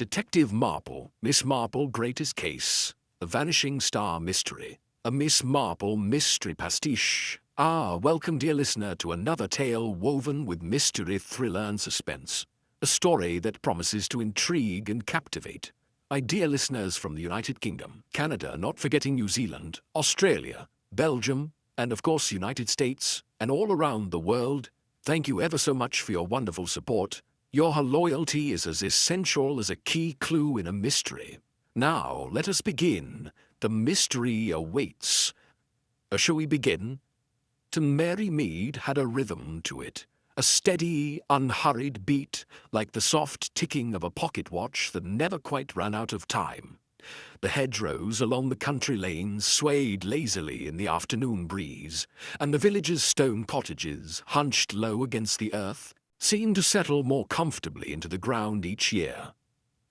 Detective Marple, Miss Marple Greatest Case, a Vanishing Star Mystery, a Miss Marple Mystery Pastiche. Welcome dear listener to another tale woven with mystery, thriller and suspense. A story that promises to intrigue and captivate. My dear listeners from the United Kingdom, Canada, not forgetting New Zealand, Australia, Belgium, and of course United States, and all around the world, thank you ever so much for your wonderful support. Your loyalty is as essential as a key clue in a mystery. Now, let us begin. The mystery awaits. Shall we begin? To Mary Mead had a rhythm to it, a steady, unhurried beat, like the soft ticking of a pocket watch that never quite ran out of time. The hedgerows along the country lanes swayed lazily in the afternoon breeze, and the village's stone cottages, hunched low against the earth, seemed to settle more comfortably into the ground each year.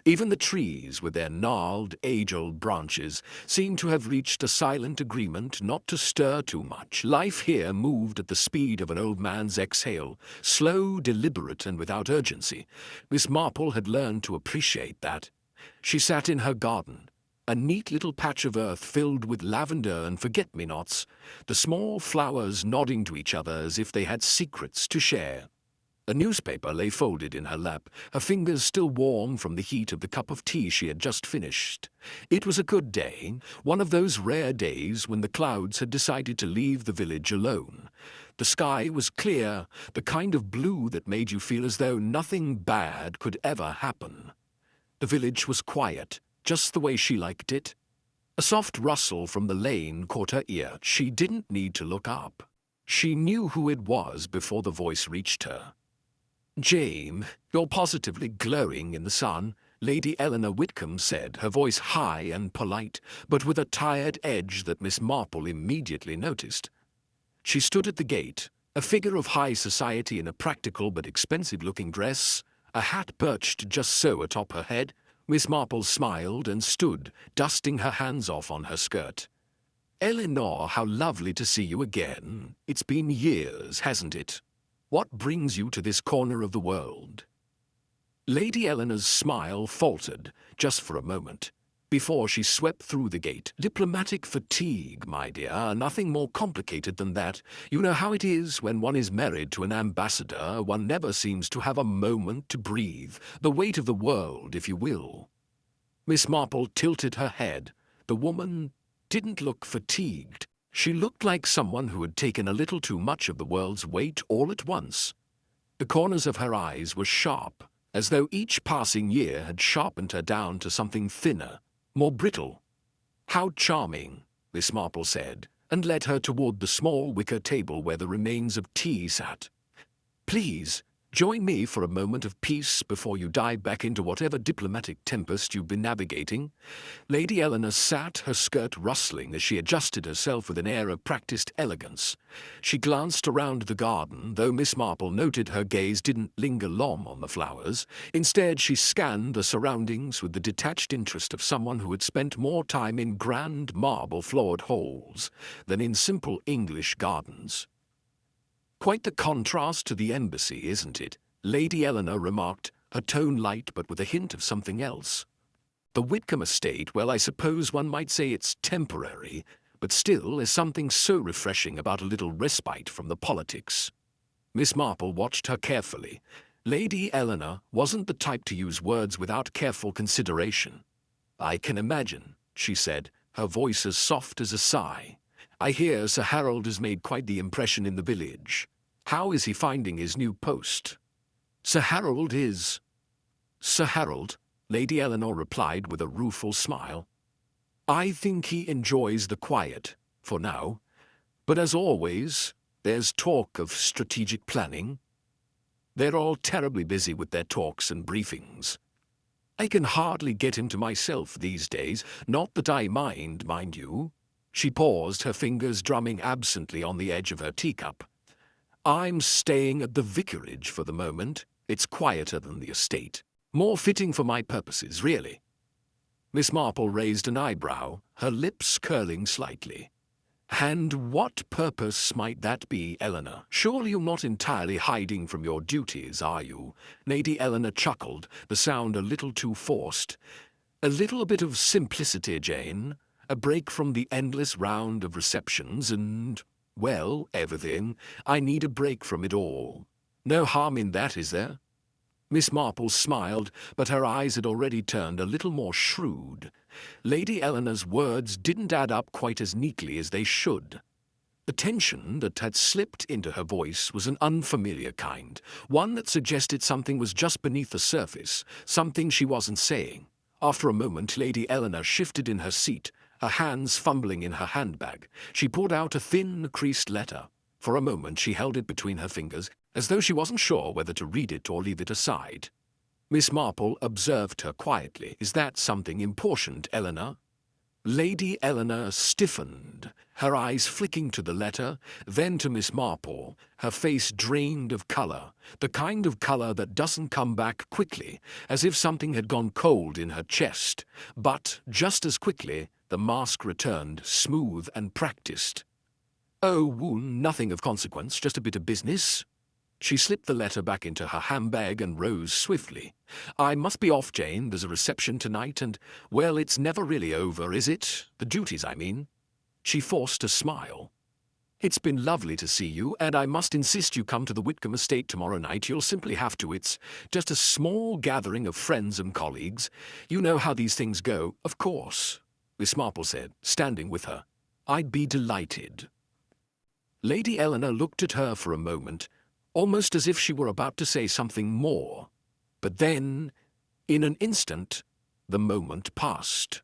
Even the trees, with their gnarled, age-old branches, seemed to have reached a silent agreement not to stir too much. Life here moved at the speed of an old man's exhale, slow, deliberate, and without urgency. Miss Marple had learned to appreciate that. She sat in her garden, a neat little patch of earth filled with lavender and forget-me-nots, the small flowers nodding to each other as if they had secrets to share. A newspaper lay folded in her lap, her fingers still warm from the heat of the cup of tea she had just finished. It was a good day, one of those rare days when the clouds had decided to leave the village alone. The sky was clear, the kind of blue that made you feel as though nothing bad could ever happen. The village was quiet, just the way she liked it. A soft rustle from the lane caught her ear. She didn't need to look up. She knew who it was before the voice reached her. "Jane, you're positively glowing in the sun," Lady Eleanor Whitcomb said, her voice high and polite, but with a tired edge that Miss Marple immediately noticed. She stood at the gate, a figure of high society in a practical but expensive-looking dress, a hat perched just so atop her head. Miss Marple smiled and stood, dusting her hands off on her skirt. "Eleanor, how lovely to see you again. It's been years, hasn't it? What brings you to this corner of the world?" Lady Eleanor's smile faltered, just for a moment, before she swept through the gate. "Diplomatic fatigue, my dear, nothing more complicated than that. You know how it is when one is married to an ambassador, one never seems to have a moment to breathe, the weight of the world, if you will." Miss Marple tilted her head. The woman didn't look fatigued. She looked like someone who had taken a little too much of the world's weight all at once. The corners of her eyes were sharp, as though each passing year had sharpened her down to something thinner, more brittle. "How charming," Miss Marple said, and led her toward the small wicker table where the remains of tea sat. "Please, join me for a moment of peace before you dive back into whatever diplomatic tempest you've been navigating." Lady Eleanor sat, her skirt rustling as she adjusted herself with an air of practiced elegance. She glanced around the garden, though Miss Marple noted her gaze didn't linger long on the flowers. Instead, she scanned the surroundings with the detached interest of someone who had spent more time in grand marble-floored halls than in simple English gardens. "Quite the contrast to the embassy, isn't it?" Lady Eleanor remarked, her tone light but with a hint of something else. "The Whitcomb estate, well, I suppose one might say it's temporary, but still there's something so refreshing about a little respite from the politics." Miss Marple watched her carefully. Lady Eleanor wasn't the type to use words without careful consideration. "I can imagine," she said, her voice as soft as a sigh. "I hear Sir Harold has made quite the impression in the village. How is he finding his new post?" Sir Harold, Lady Eleanor replied with a rueful smile. "I think he enjoys the quiet, for now. But as always, there's talk of strategic planning. They're all terribly busy with their talks and briefings. I can hardly get him to myself these days, not that I mind you." She paused, her fingers drumming absently on the edge of her teacup. "I'm staying at the vicarage for the moment. It's quieter than the estate. More fitting for my purposes, really." Miss Marple raised an eyebrow, her lips curling slightly. And what purpose might that be, Eleanor? Surely you're not entirely hiding from your duties, are you? Lady Eleanor chuckled, the sound a little too forced. A little bit of simplicity, Jane. A break from the endless round of receptions and, well, everything. I need a break from it all. No harm in that, is there? Miss Marple smiled, but her eyes had already turned a little more shrewd. Lady Eleanor's words didn't add up quite as neatly as they should. The tension that had slipped into her voice was an unfamiliar kind, one that suggested something was just beneath the surface, something she wasn't saying. After a moment, Lady Eleanor shifted in her seat, her hands fumbling in her handbag. She pulled out a thin, creased letter. For a moment she held it between her fingers, as though she wasn't sure whether to read it or leave it aside. Miss Marple observed her quietly. "Is that something important, Eleanor?" Lady Eleanor stiffened, her eyes flicking to the letter, then to Miss Marple, her face drained of colour, the kind of colour that doesn't come back quickly, as if something had gone cold in her chest. But, just as quickly, the mask returned, smooth and practiced. "Oh, nothing of consequence, just a bit of business." She slipped the letter back into her handbag and rose swiftly. "I must be off, Jane. There's a reception tonight and, well, it's never really over, is it? The duties, I mean." She forced a smile. "It's been lovely to see you, and I must insist you come to the Whitcomb estate tomorrow night. You'll simply have to. It's just a small gathering of friends and colleagues. You know how these things go." "Of course," Miss Marple said, standing with her. "I'd be delighted." Lady Eleanor looked at her for a moment, almost as if she were about to say something more. But then, in an instant, the moment passed.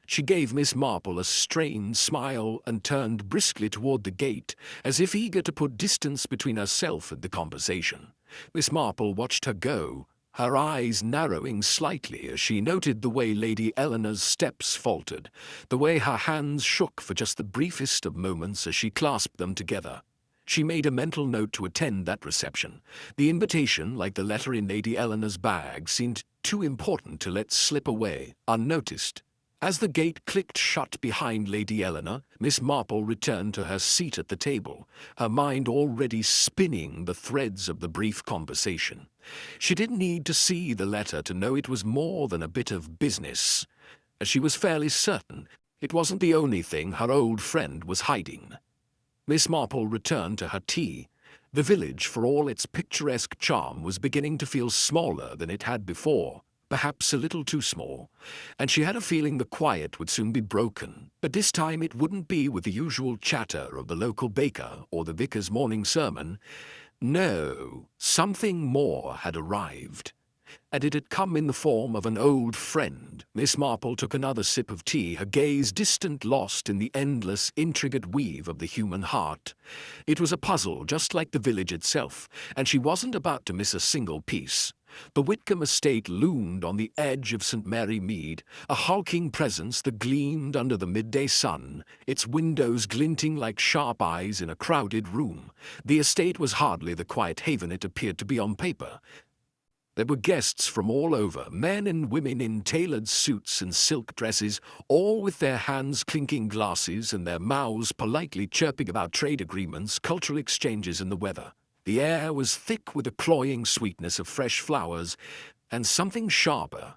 She gave Miss Marple a strained smile and turned briskly toward the gate, as if eager to put distance between herself and the conversation. Miss Marple watched her go, her eyes narrowing slightly as she noted the way Lady Eleanor's steps faltered, the way her hands shook for just the briefest of moments as she clasped them together. She made a mental note to attend that reception. The invitation, like the letter in Lady Eleanor's bag, seemed too important to let slip away, unnoticed. As the gate clicked shut behind Lady Eleanor, Miss Marple returned to her seat at the table, her mind already spinning the threads of the brief conversation. She didn't need to see the letter to know it was more than a bit of business. She was fairly certain it wasn't the only thing her old friend was hiding. Miss Marple returned to her tea. The village, for all its picturesque charm, was beginning to feel smaller than it had before, perhaps a little too small, and she had a feeling the quiet would soon be broken. But this time it wouldn't be with the usual chatter of the local baker or the vicar's morning sermon. No, something more had arrived. And it had come in the form of an old friend. Miss Marple took another sip of tea, her gaze distant, lost in the endless, intricate weave of the human heart. It was a puzzle, just like the village itself, and she wasn't about to miss a single piece. The Whitcomb estate loomed on the edge of St. Mary Mead, a hulking presence that gleamed under the midday sun, its windows glinting like sharp eyes in a crowded room. The estate was hardly the quiet haven it appeared to be on paper. There were guests from all over, men and women in tailored suits and silk dresses, all with their hands clinking glasses and their mouths politely chirping about trade agreements, cultural exchanges, and the weather. The air was thick with the cloying sweetness of fresh flowers, and something sharper,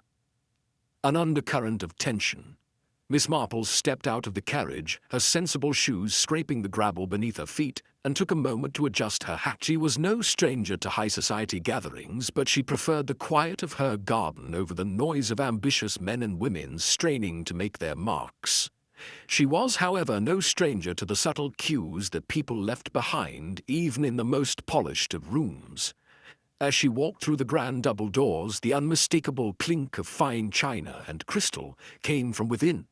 an undercurrent of tension. Miss Marple stepped out of the carriage, her sensible shoes scraping the gravel beneath her feet, and took a moment to adjust her hat. She was no stranger to high society gatherings, but she preferred the quiet of her garden over the noise of ambitious men and women straining to make their marks. She was, however, no stranger to the subtle cues that people left behind, even in the most polished of rooms. As she walked through the grand double doors, the unmistakable clink of fine china and crystal came from within.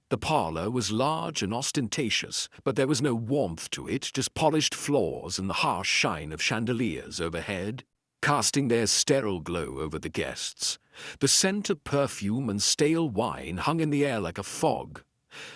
The parlour was large and ostentatious, but there was no warmth to it, just polished floors and the harsh shine of chandeliers overhead, casting their sterile glow over the guests. The scent of perfume and stale wine hung in the air like a fog.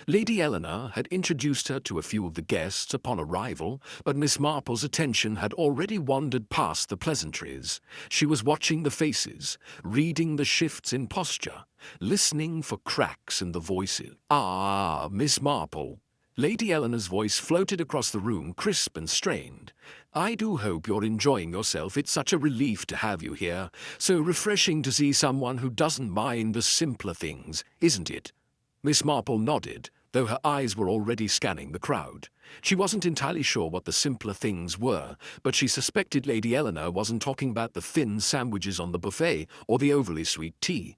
Lady Eleanor had introduced her to a few of the guests upon arrival, but Miss Marple's attention had already wandered past the pleasantries. She was watching the faces, reading the shifts in posture, listening for cracks in the voices. "Ah, Miss Marple," Lady Eleanor's voice floated across the room, crisp and strained. "I do hope you're enjoying yourself. It's such a relief to have you here. So refreshing to see someone who doesn't mind the simpler things, isn't it?" Miss Marple nodded, though her eyes were already scanning the crowd. She wasn't entirely sure what the simpler things were, but she suspected Lady Eleanor wasn't talking about the thin sandwiches on the buffet or the overly sweet tea.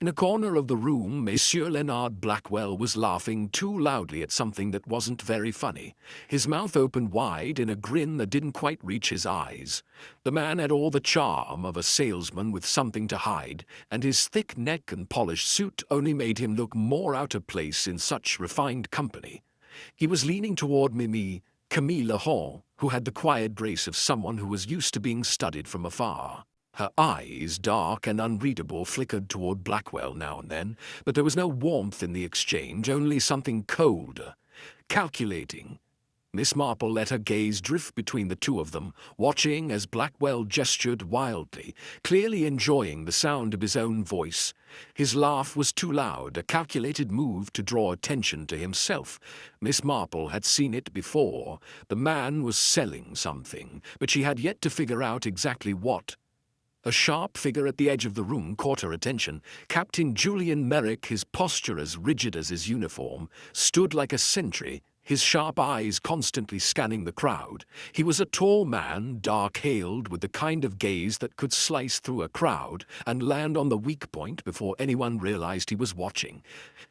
In a corner of the room, Monsieur Leonard Blackwell was laughing too loudly at something that wasn't very funny. His mouth opened wide in a grin that didn't quite reach his eyes. The man had all the charm of a salesman with something to hide, and his thick neck and polished suit only made him look more out of place in such refined company. He was leaning toward Camille Lahore, who had the quiet grace of someone who was used to being studied from afar. Her eyes, dark and unreadable, flickered toward Blackwell now and then, but there was no warmth in the exchange, only something colder, calculating. Miss Marple let her gaze drift between the two of them, watching as Blackwell gestured wildly, clearly enjoying the sound of his own voice. His laugh was too loud, a calculated move to draw attention to himself. Miss Marple had seen it before. The man was selling something, but she had yet to figure out exactly what. A sharp figure at the edge of the room caught her attention. Captain Julian Merrick, his posture as rigid as his uniform, stood like a sentry, his sharp eyes constantly scanning the crowd. He was a tall man, dark-hailed, with the kind of gaze that could slice through a crowd and land on the weak point before anyone realized he was watching.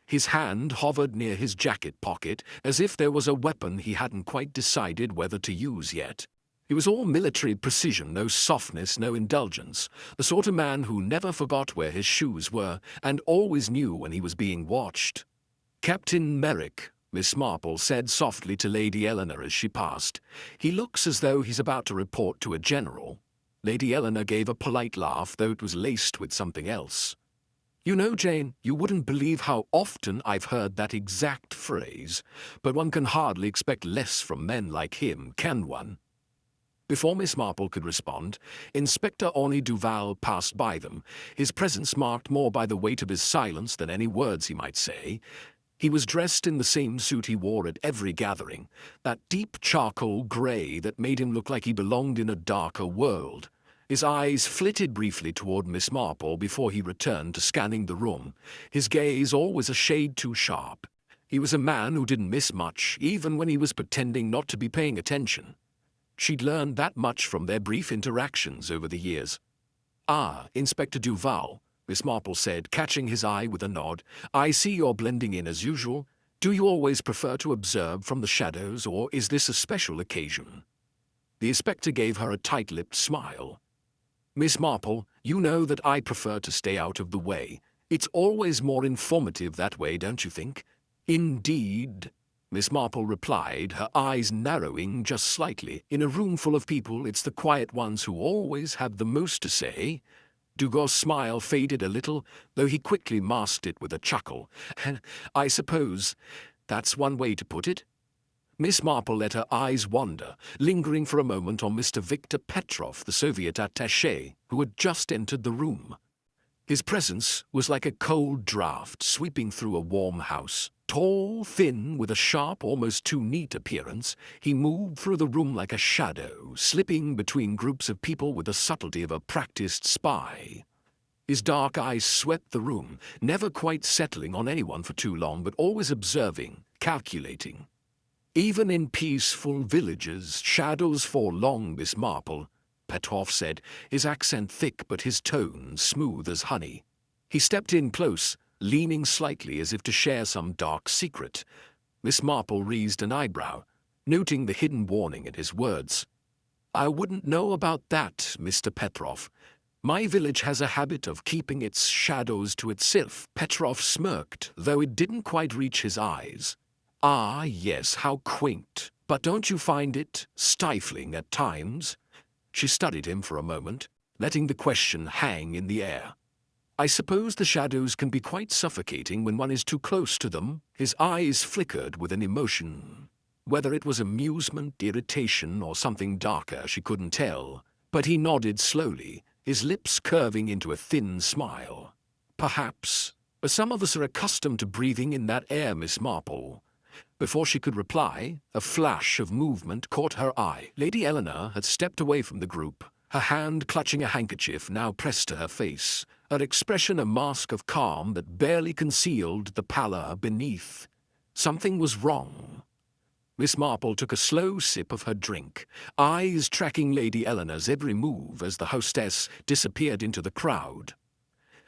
His hand hovered near his jacket pocket, as if there was a weapon he hadn't quite decided whether to use yet. He was all military precision, no softness, no indulgence, the sort of man who never forgot where his shoes were and always knew when he was being watched. "Captain Merrick," Miss Marple said softly to Lady Eleanor as she passed. "He looks as though he's about to report to a general." Lady Eleanor gave a polite laugh, though it was laced with something else. "You know, Jane, you wouldn't believe how often I've heard that exact phrase, but one can hardly expect less from men like him, can one?" Before Miss Marple could respond, Inspector Henri Duval passed by them, his presence marked more by the weight of his silence than any words he might say. He was dressed in the same suit he wore at every gathering, that deep charcoal grey that made him look like he belonged in a darker world. His eyes flitted briefly toward Miss Marple before he returned to scanning the room, his gaze always a shade too sharp. He was a man who didn't miss much, even when he was pretending not to be paying attention. She'd learned that much from their brief interactions over the years. "Ah, Inspector Duval," Miss Marple said, catching his eye with a nod. "I see you're blending in as usual. Do you always prefer to observe from the shadows, or is this a special occasion?" The inspector gave her a tight-lipped smile. "Miss Marple, you know that I prefer to stay out of the way. It's always more informative that way, don't you think?" "Indeed," Miss Marple replied, her eyes narrowing just slightly. "In a room full of people, it's the quiet ones who always have the most to say." Dugard's smile faded a little, though he quickly masked it with a chuckle. "I suppose that's one way to put it." Miss Marple let her eyes wander, lingering for a moment on Mr. Victor Petrov, the Soviet attaché, who had just entered the room. His presence was like a cold draught sweeping through a warm house. Tall, thin, with a sharp, almost too neat appearance, he moved through the room like a shadow, slipping between groups of people with the subtlety of a practiced spy. His dark eyes swept the room, never quite settling on anyone for too long, but always observing, calculating. "Even in peaceful villages, shadows fall long, Miss Marple," Petrov said, his accent thick but his tone smooth as honey. He stepped in close, leaning slightly as if to share some dark secret. Miss Marple raised an eyebrow, noting the hidden warning in his words. "I wouldn't know about that, Mr. Petrov. My village has a habit of keeping its shadows to itself." Petrov smirked, though it didn't quite reach his eyes. "Ah, yes, how quaint. But don't you find it stifling at times?" She studied him for a moment, letting the question hang in the air. "I suppose the shadows can be quite suffocating when one is too close to them." His eyes flickered with an emotion. Whether it was amusement, irritation, or something darker, she couldn't tell. But he nodded slowly, his lips curving into a thin smile. "Perhaps. But some of us are accustomed to breathing in that air, Miss Marple. Before she could reply, a flash of movement caught her eye. Lady Eleanor had stepped away from the group, her hand clutching a handkerchief now pressed to her face, her expression a mask of calm that barely concealed the pallor beneath. Something was wrong. Miss Marple took a slow sip of her drink, eyes tracking Lady Eleanor's every move as the hostess disappeared into the crowd.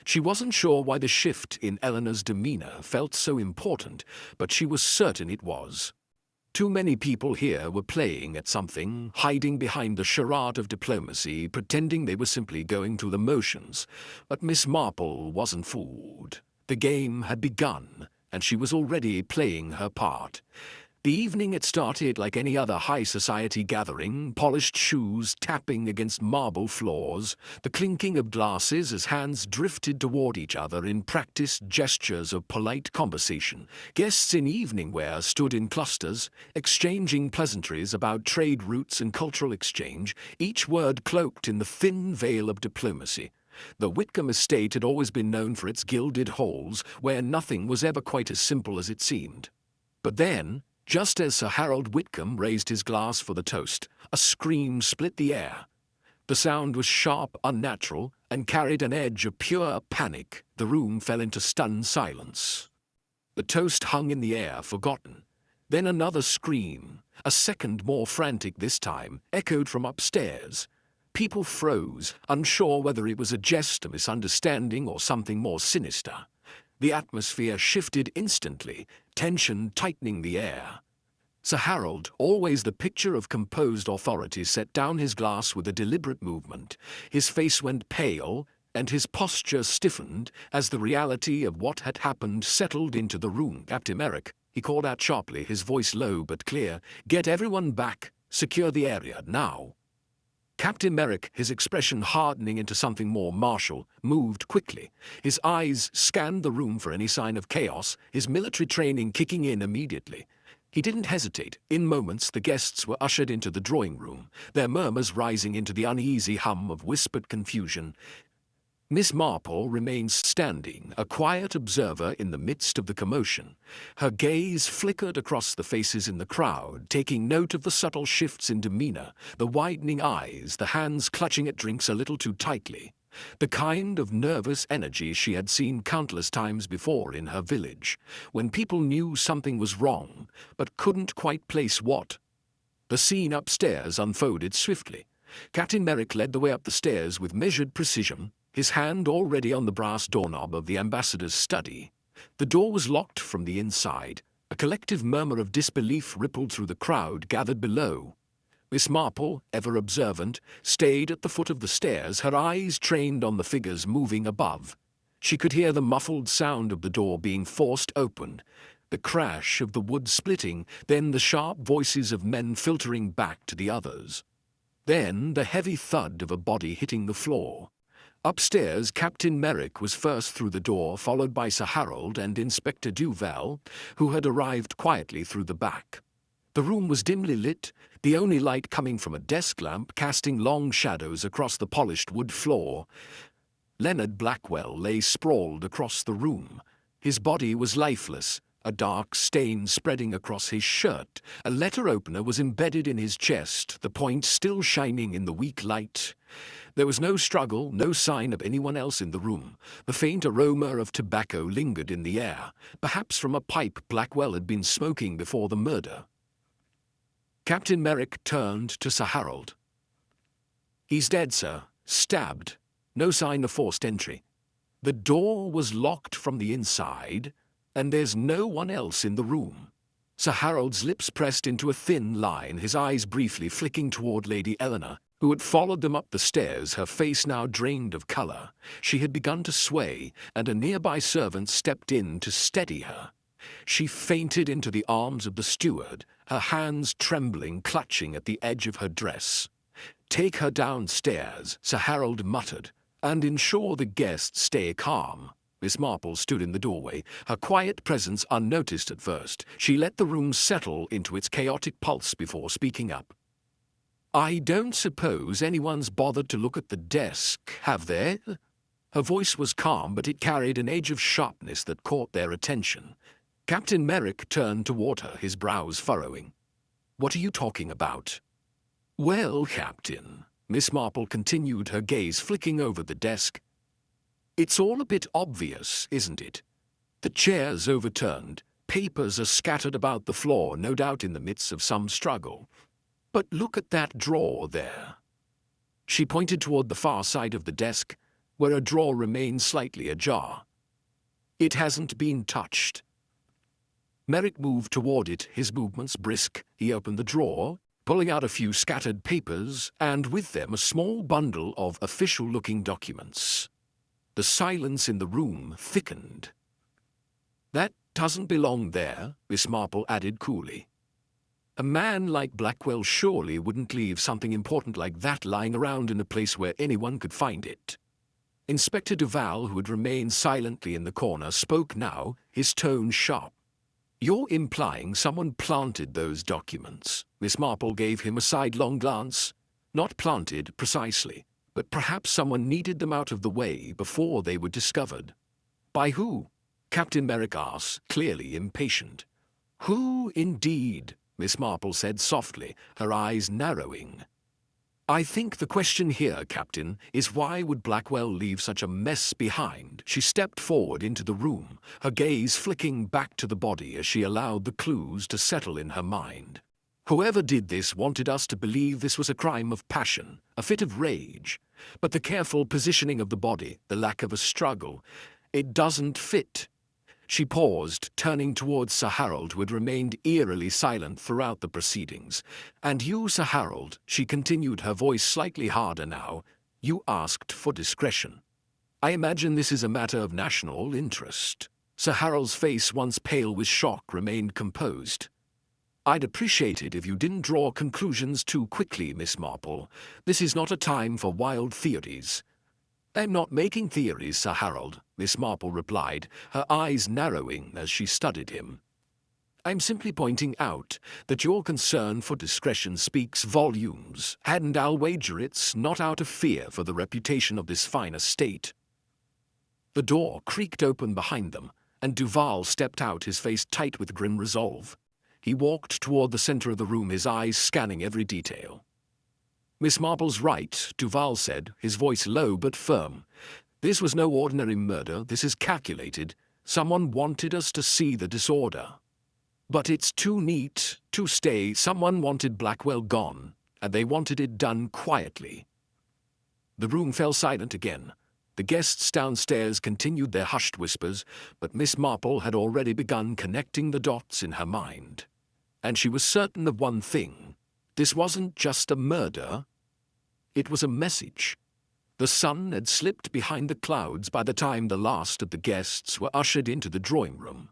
She wasn't sure why the shift in Eleanor's demeanor felt so important, but she was certain it was. Too many people here were playing at something, hiding behind the charade of diplomacy, pretending they were simply going through the motions. But Miss Marple wasn't fooled. The game had begun, and she was already playing her part. The evening had started like any other high society gathering, polished shoes tapping against marble floors, the clinking of glasses as hands drifted toward each other in practiced gestures of polite conversation. Guests in evening wear stood in clusters, exchanging pleasantries about trade routes and cultural exchange, each word cloaked in the thin veil of diplomacy. The Whitcomb estate had always been known for its gilded halls, where nothing was ever quite as simple as it seemed. But then, just as Sir Harold Whitcomb raised his glass for the toast, a scream split the air. The sound was sharp, unnatural, and carried an edge of pure panic. The room fell into stunned silence. The toast hung in the air, forgotten. Then another scream, a second more frantic this time, echoed from upstairs. People froze, unsure whether it was a jest, a misunderstanding, or something more sinister. The atmosphere shifted instantly, tension tightening the air. Sir Harold, always the picture of composed authority, set down his glass with a deliberate movement. His face went pale, and his posture stiffened as the reality of what had happened settled into the room. "Captain Merrick," he called out sharply, his voice low but clear, "get everyone back. Secure the area, now." Captain Merrick, his expression hardening into something more martial, moved quickly. His eyes scanned the room for any sign of chaos, his military training kicking in immediately. He didn't hesitate. In moments, the guests were ushered into the drawing room, their murmurs rising into the uneasy hum of whispered confusion. Miss Marple remained standing, a quiet observer in the midst of the commotion. Her gaze flickered across the faces in the crowd, taking note of the subtle shifts in demeanor, the widening eyes, the hands clutching at drinks a little too tightly. The kind of nervous energy she had seen countless times before in her village, when people knew something was wrong, but couldn't quite place what. The scene upstairs unfolded swiftly. Captain Merrick led the way up the stairs with measured precision, his hand already on the brass doorknob of the ambassador's study. The door was locked from the inside. A collective murmur of disbelief rippled through the crowd gathered below. Miss Marple, ever observant, stayed at the foot of the stairs, her eyes trained on the figures moving above. She could hear the muffled sound of the door being forced open, the crash of the wood splitting, then the sharp voices of men filtering back to the others. Then the heavy thud of a body hitting the floor. Upstairs, Captain Merrick was first through the door, followed by Sir Harold and Inspector Duval, who had arrived quietly through the back. The room was dimly lit, the only light coming from a desk lamp casting long shadows across the polished wood floor. Leonard Blackwell lay sprawled across the room. His body was lifeless, a dark stain spreading across his shirt. A letter opener was embedded in his chest, the point still shining in the weak light. There was no struggle, no sign of anyone else in the room. The faint aroma of tobacco lingered in the air, perhaps from a pipe Blackwell had been smoking before the murder. Captain Merrick turned to Sir Harold. "He's dead, sir. Stabbed. No sign of forced entry. The door was locked from the inside, and there's no one else in the room." Sir Harold's lips pressed into a thin line, his eyes briefly flicking toward Lady Eleanor, who had followed them up the stairs, her face now drained of color. She had begun to sway, and a nearby servant stepped in to steady her. She fainted into the arms of the steward, her hands trembling, clutching at the edge of her dress. "Take her downstairs," Sir Harold muttered, "and ensure the guests stay calm." Miss Marple stood in the doorway, her quiet presence unnoticed at first. She let the room settle into its chaotic pulse before speaking up. "I don't suppose anyone's bothered to look at the desk, have they?" Her voice was calm, but it carried an edge of sharpness that caught their attention. Captain Merrick turned toward her, his brows furrowing. "What are you talking about?" "Well, Captain," Miss Marple continued, her gaze flicking over the desk. "It's all a bit obvious, isn't it? The chair's overturned, papers are scattered about the floor, no doubt in the midst of some struggle. But look at that drawer there." She pointed toward the far side of the desk, where a drawer remained slightly ajar. "It hasn't been touched." Merrick moved toward it, his movements brisk. He opened the drawer, pulling out a few scattered papers, and with them a small bundle of official-looking documents. The silence in the room thickened. "That doesn't belong there," Miss Marple added coolly. "A man like Blackwell surely wouldn't leave something important like that lying around in a place where anyone could find it." Inspector Duval, who had remained silently in the corner, spoke now, his tone sharp. "You're implying someone planted those documents?" Miss Marple gave him a sidelong glance. "Not planted, precisely, but perhaps someone needed them out of the way before they were discovered." "By who?" Captain Merrick asked, clearly impatient. "Who, indeed?" Miss Marple said softly, her eyes narrowing. "I think the question here, Captain, is why would Blackwell leave such a mess behind?" She stepped forward into the room, her gaze flicking back to the body as she allowed the clues to settle in her mind. "Whoever did this wanted us to believe this was a crime of passion, a fit of rage. But the careful positioning of the body, the lack of a struggle, it doesn't fit." She paused, turning towards Sir Harold, who had remained eerily silent throughout the proceedings. "And you, Sir Harold," she continued, her voice slightly harder now, "you asked for discretion. I imagine this is a matter of national interest." Sir Harold's face, once pale with shock, remained composed. "I'd appreciate it if you didn't draw conclusions too quickly, Miss Marple. This is not a time for wild theories." "I'm not making theories, Sir Harold," Miss Marple replied, her eyes narrowing as she studied him. "I'm simply pointing out that your concern for discretion speaks volumes, and I'll wager it's not out of fear for the reputation of this fine estate." The door creaked open behind them, and Duval stepped out, his face tight with grim resolve. He walked toward the center of the room, his eyes scanning every detail. "Miss Marple's right," Duval said, his voice low but firm. "This was no ordinary murder. This is calculated. Someone wanted us to see the disorder. But it's too neat to stay. Someone wanted Blackwell gone, and they wanted it done quietly." The room fell silent again. The guests downstairs continued their hushed whispers, but Miss Marple had already begun connecting the dots in her mind. And she was certain of one thing. This wasn't just a murder. It was a message. The sun had slipped behind the clouds by the time the last of the guests were ushered into the drawing room.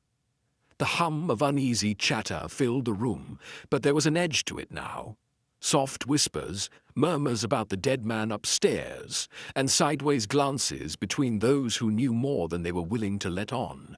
The hum of uneasy chatter filled the room, but there was an edge to it now. Soft whispers, murmurs about the dead man upstairs, and sideways glances between those who knew more than they were willing to let on.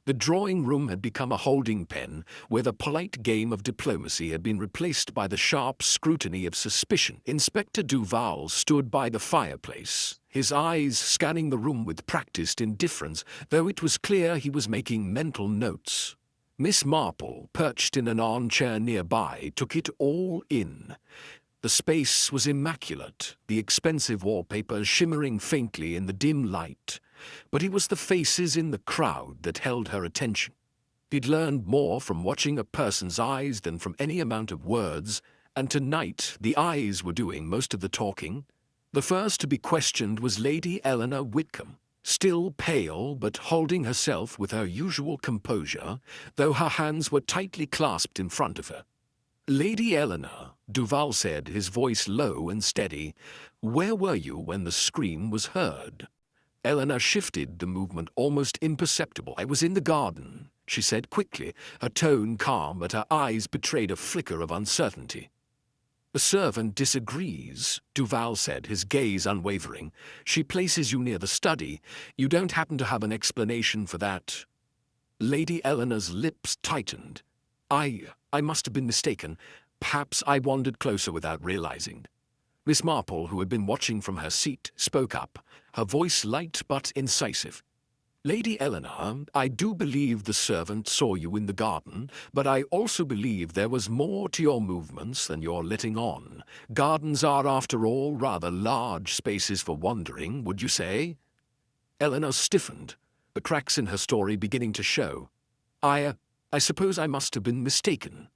The drawing room had become a holding pen where the polite game of diplomacy had been replaced by the sharp scrutiny of suspicion. Inspector Duval stood by the fireplace, his eyes scanning the room with practiced indifference, though it was clear he was making mental notes. Miss Marple, perched in an armchair nearby, took it all in. The space was immaculate, the expensive wallpaper shimmering faintly in the dim light. But it was the faces in the crowd that held her attention. He'd learned more from watching a person's eyes than from any amount of words, and tonight the eyes were doing most of the talking. The first to be questioned was Lady Eleanor Whitcomb, still pale but holding herself with her usual composure, though her hands were tightly clasped in front of her. "Lady Eleanor," Duval said, his voice low and steady, "where were you when the scream was heard?" Eleanor shifted the movement, almost imperceptible. "I was in the garden," she said quickly, her tone calm, but her eyes betrayed a flicker of uncertainty. "The servant disagrees," Duval said, his gaze unwavering. "She places you near the study. You don't happen to have an explanation for that?" Lady Eleanor's lips tightened. I must have been mistaken. Perhaps I wandered closer without realizing." Miss Marple, who had been watching from her seat, spoke up, her voice light but incisive. Lady Eleanor, I do believe the servant saw you in the garden, but I also believe there was more to your movements than you're letting on. Gardens are, after all, rather large spaces for wandering, would you say? Eleanor stiffened, the cracks in her story beginning to show. I suppose I must have been mistaken.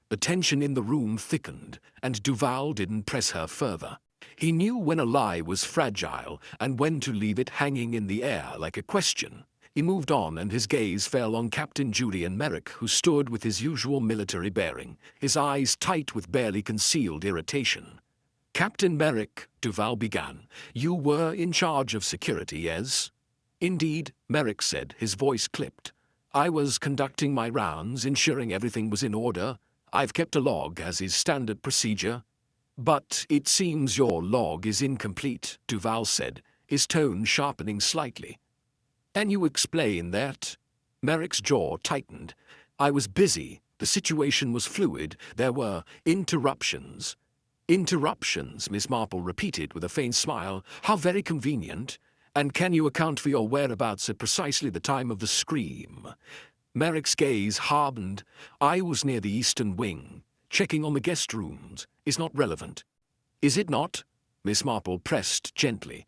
The tension in the room thickened, and Duval didn't press her further. He knew when a lie was fragile and when to leave it hanging in the air like a question. He moved on, and his gaze fell on Captain Julian Merrick, who stood with his usual military bearing, his eyes tight with barely concealed irritation. "Captain Merrick," Duval began, "you were in charge of security, yes?" "Indeed," Merrick said, his voice clipped. "I was conducting my rounds, ensuring everything was in order. I've kept a log, as is standard procedure." "But it seems your log is incomplete," Duval said, his tone sharpening slightly. "Can you explain that?" Merrick's jaw tightened. "I was busy. The situation was fluid. There were interruptions." "Interruptions," Miss Marple repeated with a faint smile. "How very convenient. And can you account for your whereabouts at precisely the time of the scream?" Merrick's gaze hardened. "I was near the eastern wing, checking on the guest rooms. Is not relevant." "Is it not?" Miss Marple pressed gently.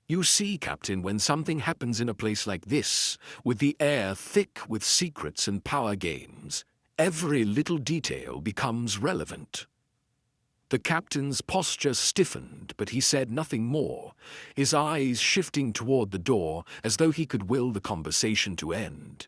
"You see, Captain, when something happens in a place like this, with the air thick with secrets and power games, every little detail becomes relevant." The captain's posture stiffened, but he said nothing more, his eyes shifting toward the door as though he could will the conversation to end.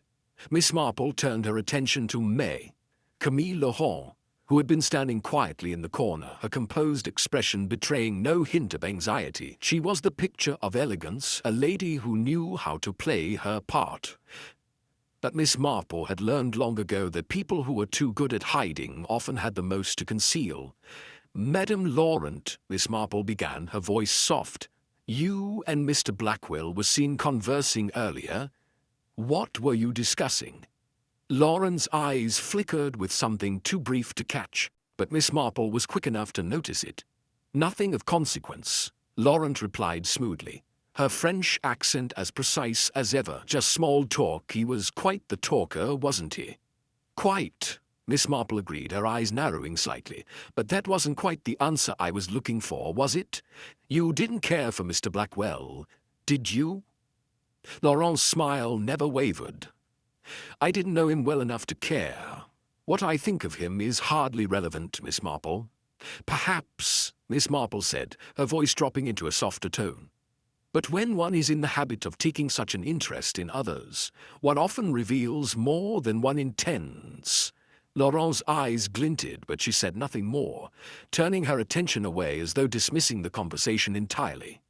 Miss Marple turned her attention to Camille Laurent, who had been standing quietly in the corner, her composed expression betraying no hint of anxiety. She was the picture of elegance, a lady who knew how to play her part. But Miss Marple had learned long ago that people who were too good at hiding often had the most to conceal. "Madame Laurent," Miss Marple began, her voice soft, "you and Mr. Blackwell were seen conversing earlier. What were you discussing?" Laurent's eyes flickered with something too brief to catch, but Miss Marple was quick enough to notice it. "Nothing of consequence," Laurent replied smoothly, her French accent as precise as ever. "Just small talk. He was quite the talker, wasn't he?" "Quite," Miss Marple agreed, her eyes narrowing slightly. "But that wasn't quite the answer I was looking for, was it? You didn't care for Mr. Blackwell, did you?" Laurent's smile never wavered. "I didn't know him well enough to care. What I think of him is hardly relevant, Miss Marple." "Perhaps," Miss Marple said, her voice dropping into a softer tone. "But when one is in the habit of taking such an interest in others, one often reveals more than one intends." Laurent's eyes glinted, but she said nothing more, turning her attention away as though dismissing the conversation entirely.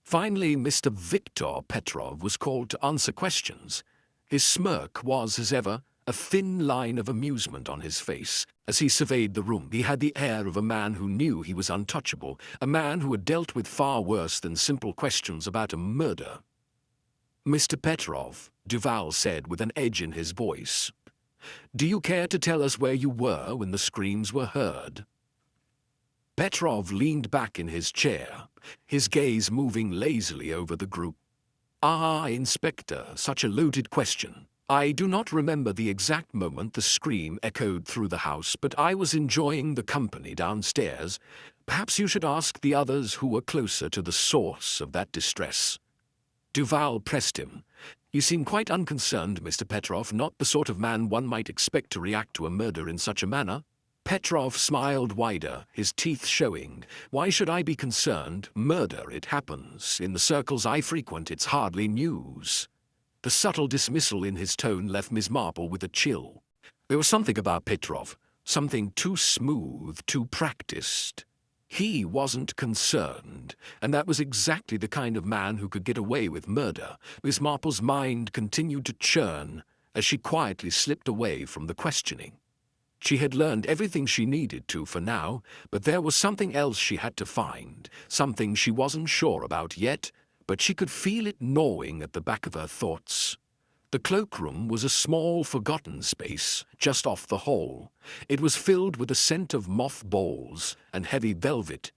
Finally, Mr. Victor Petrov was called to answer questions. His smirk was, as ever, a thin line of amusement on his face. As he surveyed the room, he had the air of a man who knew he was untouchable, a man who had dealt with far worse than simple questions about a murder. "Mr. Petrov," Duval said with an edge in his voice, "do you care to tell us where you were when the screams were heard?" Petrov leaned back in his chair, his gaze moving lazily over the group. "Ah, Inspector, such a loaded question. I do not remember the exact moment the scream echoed through the house, but I was enjoying the company downstairs. Perhaps you should ask the others who were closer to the source of that distress." Duval pressed him. "You seem quite unconcerned, Mr. Petrov, not the sort of man one might expect to react to a murder in such a manner." Petrov smiled wider, his teeth showing. "Why should I be concerned? Murder, it happens. In the circles I frequent, it's hardly news." The subtle dismissal in his tone left Miss Marple with a chill. There was something about Petrov, something too smooth, too practiced. He wasn't concerned, and that was exactly the kind of man who could get away with murder. Miss Marple's mind continued to churn as she quietly slipped away from the questioning. She had learned everything she needed to for now, but there was something else she had to find, something she wasn't sure about yet, but she could feel it gnawing at the back of her thoughts. The cloakroom was a small, forgotten space just off the hall. It was filled with a scent of mothballs and heavy velvet,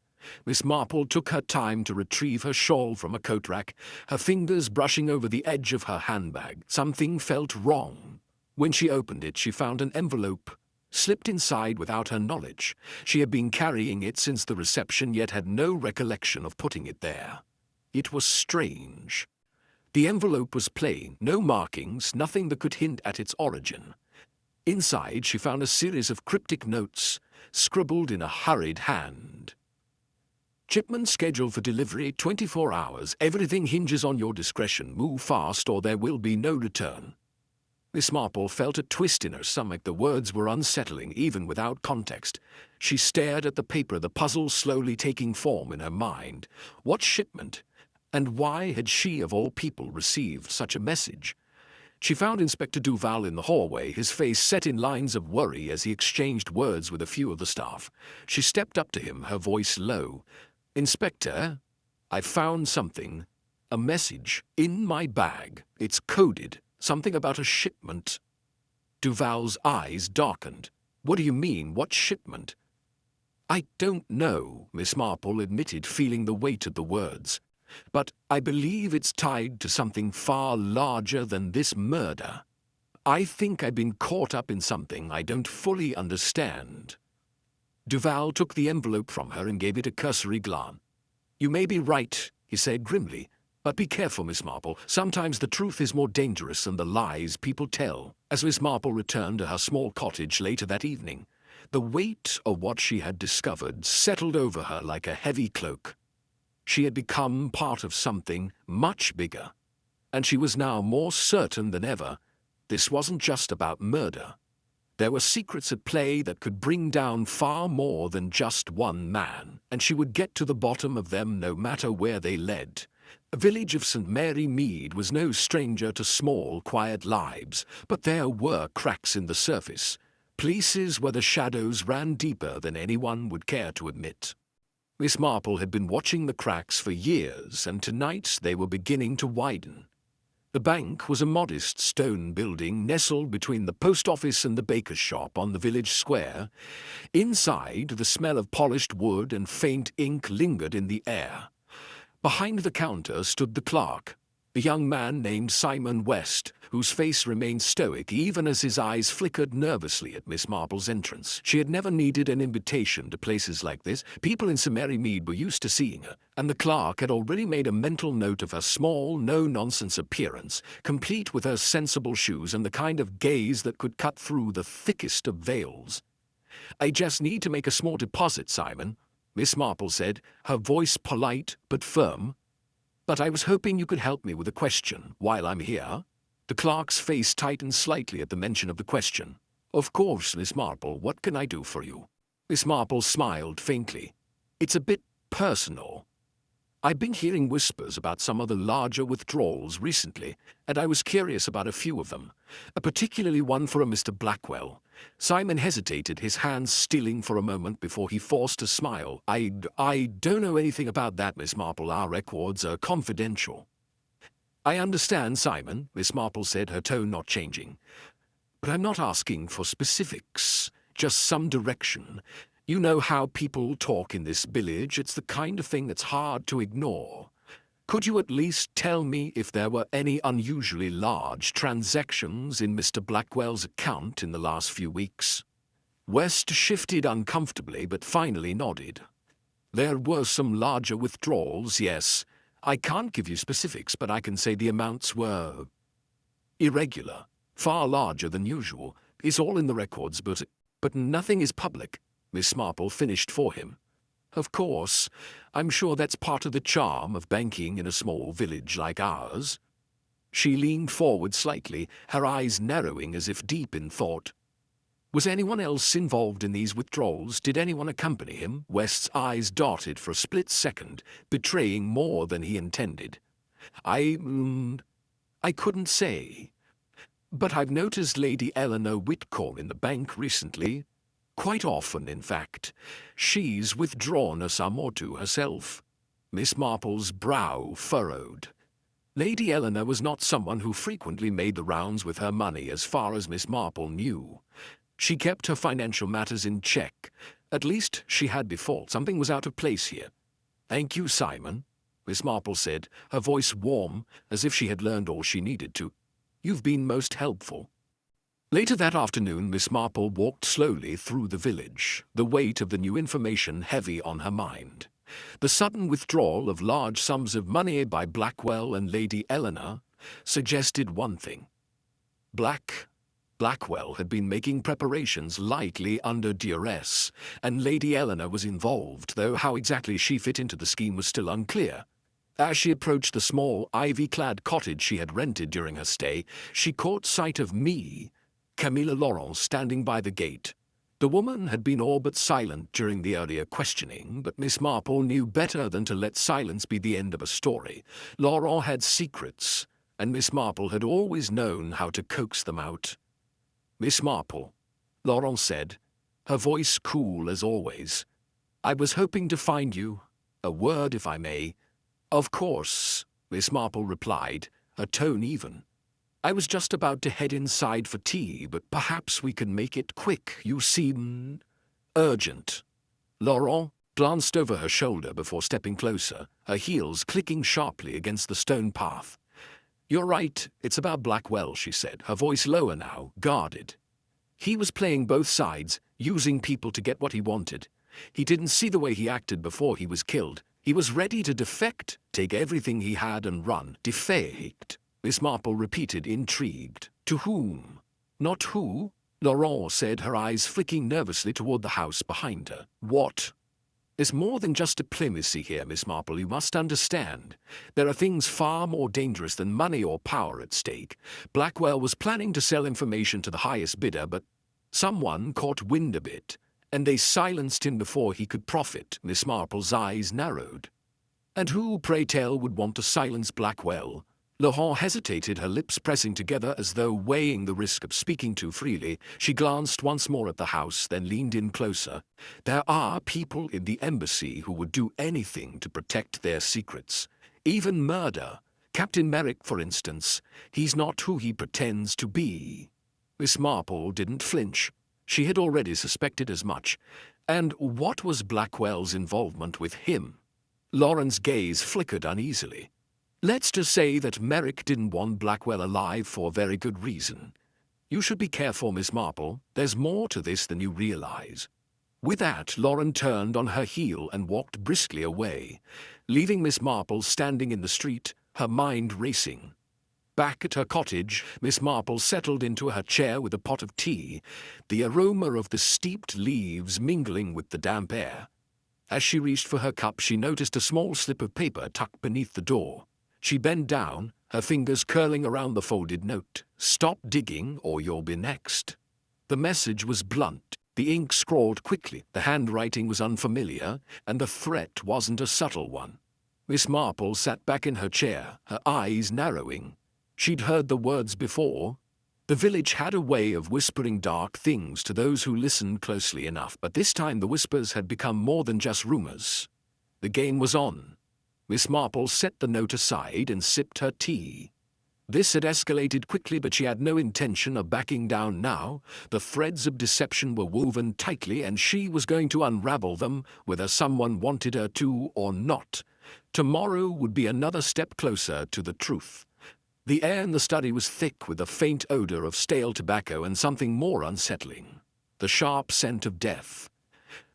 Miss Marple took her time to retrieve her shawl from a coat rack, her fingers brushing over the edge of her handbag. Something felt wrong. When she opened it, she found an envelope slipped inside without her knowledge. She had been carrying it since the reception, yet had no recollection of putting it there. It was strange. The envelope was plain, no markings, nothing that could hint at its origin. Inside, she found a series of cryptic notes, scribbled in a hurried hand. Shipment scheduled for delivery 24 hours. Everything hinges on your discretion. Move fast or there will be no return. Miss Marple felt a twist in her stomach. The words were unsettling, even without context. She stared at the paper, the puzzle slowly taking form in her mind. What shipment? And why had she, of all people, received such a message? She found Inspector Duval in the hallway, his face set in lines of worry as he exchanged words with a few of the staff. She stepped up to him, her voice low. "Inspector, I found something. A message in my bag. It's coded. Something about a shipment." Duval's eyes darkened. "What do you mean? What shipment?" "I don't know," Miss Marple admitted, feeling the weight of the words. "But I believe it's tied to something far larger than this murder. I think I've been caught up in something I don't fully understand." Duval took the envelope from her and gave it a cursory glance. "You may be right," he said grimly. "But be careful, Miss Marple. Sometimes the truth is more dangerous than the lies people tell." As Miss Marple returned to her small cottage later that evening, the weight of what she had discovered settled over her like a heavy cloak. She had become part of something much bigger, and she was now more certain than ever this wasn't just about murder. There were secrets at play that could bring down far more than just one man, and she would get to the bottom of them no matter where they led. The village of St. Mary Mead was no stranger to small, quiet lives, but there were cracks in the surface, places where the shadows ran deeper than anyone would care to admit. Miss Marple had been watching the cracks for years, and tonight they were beginning to widen. The bank was a modest stone building nestled between the post office and the baker's shop on the village square. Inside, the smell of polished wood and faint ink lingered in the air. Behind the counter stood the clerk, a young man named Simon West, whose face remained stoic even as his eyes flickered nervously at Miss Marple's entrance. She had never needed an invitation to places like this. People in St. Mary Mead were used to seeing her, and the clerk had already made a mental note of her small, no-nonsense appearance, complete with her sensible shoes and the kind of gaze that could cut through the thickest of veils. "I just need to make a small deposit, Simon," Miss Marple said, her voice polite but firm. "But I was hoping you could help me with a question while I'm here." The clerk's face tightened slightly at the mention of the question. "Of course, Miss Marple, what can I do for you?" Miss Marple smiled faintly. "It's a bit personal. I've been hearing whispers about some of the larger withdrawals recently, and I was curious about a few of them, particularly one for a Mr. Blackwell." Simon hesitated, his hands stilling for a moment before he forced a smile. I don't know anything about that, Miss Marple. Our records are confidential." "I understand, Simon," Miss Marple said, her tone not changing. "But I'm not asking for specifics, just some direction. You know how people talk in this village. It's the kind of thing that's hard to ignore. Could you at least tell me if there were any unusually large transactions in Mr. Blackwell's account in the last few weeks?" West shifted uncomfortably but finally nodded. "There were some larger withdrawals, yes. I can't give you specifics, but I can say the amounts were irregular, far larger than usual. It's all in the records, but nothing is public," Miss Marple finished for him. "Of course, I'm sure that's part of the charm of banking in a small village like ours." She leaned forward slightly, her eyes narrowing as if deep in thought. "Was anyone else involved in these withdrawals? Did anyone accompany him?" West's eyes darted for a split second, betraying more than he intended. I couldn't say. But I've noticed Lady Eleanor Whitcomb in the bank recently. Quite often, in fact. She's withdrawn a sum or two herself." Miss Marple's brow furrowed. Lady Eleanor was not someone who frequently made the rounds with her money as far as Miss Marple knew. She kept her financial matters in check. At least she had before. Something was out of place here. "Thank you, Simon," Miss Marple said, her voice warm, as if she had learned all she needed to. "You've been most helpful." Later that afternoon, Miss Marple walked slowly through the village, the weight of the new information heavy on her mind. The sudden withdrawal of large sums of money by Blackwell and Lady Eleanor suggested one thing. Blackwell had been making preparations likely under duress, and Lady Eleanor was involved, though how exactly she fit into the scheme was still unclear. As she approached the small, ivy-clad cottage she had rented during her stay, she caught sight of Camilla Laurent, standing by the gate. The woman had been all but silent during the earlier questioning, but Miss Marple knew better than to let silence be the end of a story. Laurent had secrets, and Miss Marple had always known how to coax them out. "Miss Marple," Laurent said, her voice cool as always. "I was hoping to find you. A word, if I may." "Of course," Miss Marple replied, her tone even. "I was just about to head inside for tea, but perhaps we can make it quick. You seem urgent." Laurent glanced over her shoulder before stepping closer, her heels clicking sharply against the stone path. "You're right, it's about Blackwell," she said, her voice lower now, guarded. "He was playing both sides, using people to get what he wanted. He didn't see the way he acted before he was killed. He was ready to defect, take everything he had and run." "Defect?" Miss Marple repeated, intrigued. "To whom?" "Not who," Laurent said, her eyes flicking nervously toward the house behind her. "What?" "There's more than just diplomacy here, Miss Marple, you must understand. There are things far more dangerous than money or power at stake. Blackwell was planning to sell information to the highest bidder, but someone caught wind of it, and they silenced him before he could profit." Miss Marple's eyes narrowed. "And who, pray tell, would want to silence Blackwell?" Laurent hesitated, her lips pressing together as though weighing the risk of speaking too freely. She glanced once more at the house, then leaned in closer. "There are people in the embassy who would do anything to protect their secrets. Even murder. Captain Merrick, for instance. He's not who he pretends to be." Miss Marple didn't flinch. She had already suspected as much. And what was Blackwell's involvement with him? Lauren's gaze flickered uneasily. "Let's just say that Merrick didn't want Blackwell alive for very good reason. You should be careful, Miss Marple. There's more to this than you realize." With that, Lauren turned on her heel and walked briskly away, leaving Miss Marple standing in the street, her mind racing. Back at her cottage, Miss Marple settled into her chair with a pot of tea, the aroma of the steeped leaves mingling with the damp air. As she reached for her cup, she noticed a small slip of paper tucked beneath the door. She bent down, her fingers curling around the folded note. "Stop digging or you'll be next." The message was blunt, the ink scrawled quickly, the handwriting was unfamiliar, and the threat wasn't a subtle one. Miss Marple sat back in her chair, her eyes narrowing. She'd heard the words before. The village had a way of whispering dark things to those who listened closely enough, but this time the whispers had become more than just rumors. The game was on. Miss Marple set the note aside and sipped her tea. This had escalated quickly, but she had no intention of backing down now. The threads of deception were woven tightly, and she was going to unravel them, whether someone wanted her to or not. Tomorrow would be another step closer to the truth. The air in the study was thick with a faint odor of stale tobacco and something more unsettling, the sharp scent of death.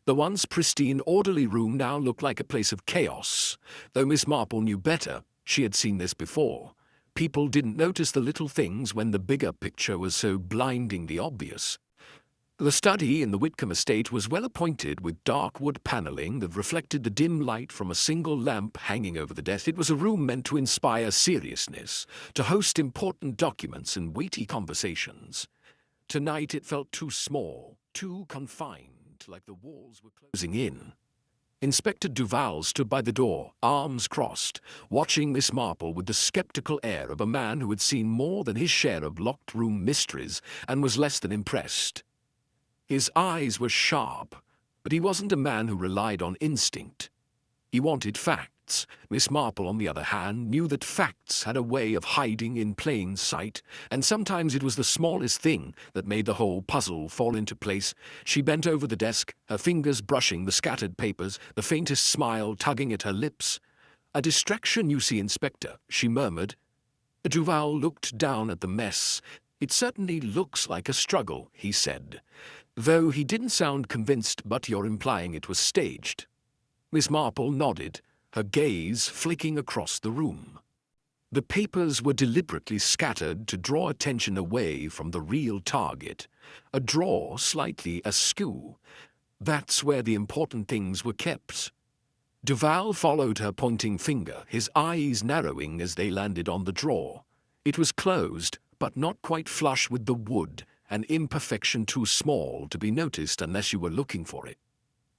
The once pristine, orderly room now looked like a place of chaos. Though Miss Marple knew better, she had seen this before. People didn't notice the little things when the bigger picture was so blindingly obvious. The study in the Whitcomb estate was well appointed with dark wood paneling that reflected the dim light from a single lamp hanging over the desk. It was a room meant to inspire seriousness, to host important documents and weighty conversations. Tonight it felt too small, too confined, like the walls were closing in. Inspector Duval stood by the door, arms crossed, watching Miss Marple with the skeptical air of a man who had seen more than his share of locked-room mysteries and was less than impressed. His eyes were sharp, but he wasn't a man who relied on instinct. He wanted facts. facts. Miss Marple, on the other hand, knew that facts had a way of hiding in plain sight, and sometimes it was the smallest thing that made the whole puzzle fall into place. She bent over the desk, her fingers brushing the scattered papers, the faintest smile tugging at her lips. "A distraction, you see, Inspector," she murmured. Duval looked down at the mess. "It certainly looks like a struggle," he said, "though he didn't sound convinced, but you're implying it was staged." Miss Marple nodded, her gaze flicking across the room. The papers were deliberately scattered to draw attention away from the real target, a drawer slightly askew. That's where the important things were kept. Duval followed her pointing finger, his eyes narrowing as they landed on the drawer. It was closed, but not quite flush with the wood, an imperfection too small to be noticed unless you were looking for it.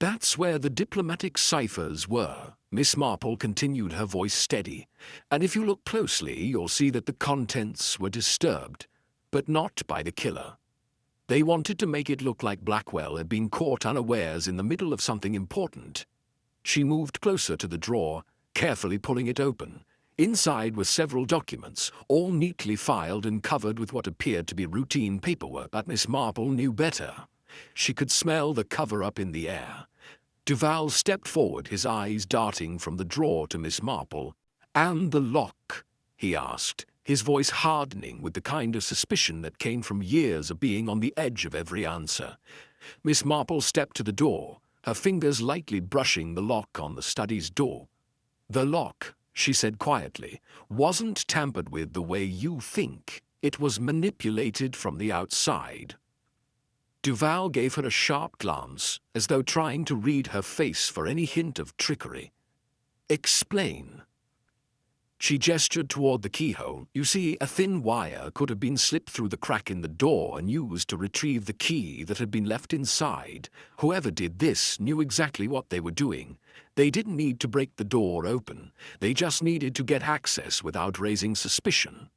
"That's where the diplomatic ciphers were," Miss Marple continued, her voice steady. "And if you look closely, you'll see that the contents were disturbed, but not by the killer. They wanted to make it look like Blackwell had been caught unawares in the middle of something important." She moved closer to the drawer, carefully pulling it open. Inside were several documents, all neatly filed and covered with what appeared to be routine paperwork, but Miss Marple knew better. She could smell the cover-up in the air. Duval stepped forward, his eyes darting from the drawer to Miss Marple. "And the lock?" he asked, his voice hardening with the kind of suspicion that came from years of being on the edge of every answer. Miss Marple stepped to the door, her fingers lightly brushing the lock on the study's door. "The lock," she said quietly, "wasn't tampered with the way you think. It was manipulated from the outside." Duval gave her a sharp glance, as though trying to read her face for any hint of trickery. "Explain." She gestured toward the keyhole. "You see, a thin wire could have been slipped through the crack in the door and used to retrieve the key that had been left inside. Whoever did this knew exactly what they were doing. They didn't need to break the door open. They just needed to get access without raising suspicion."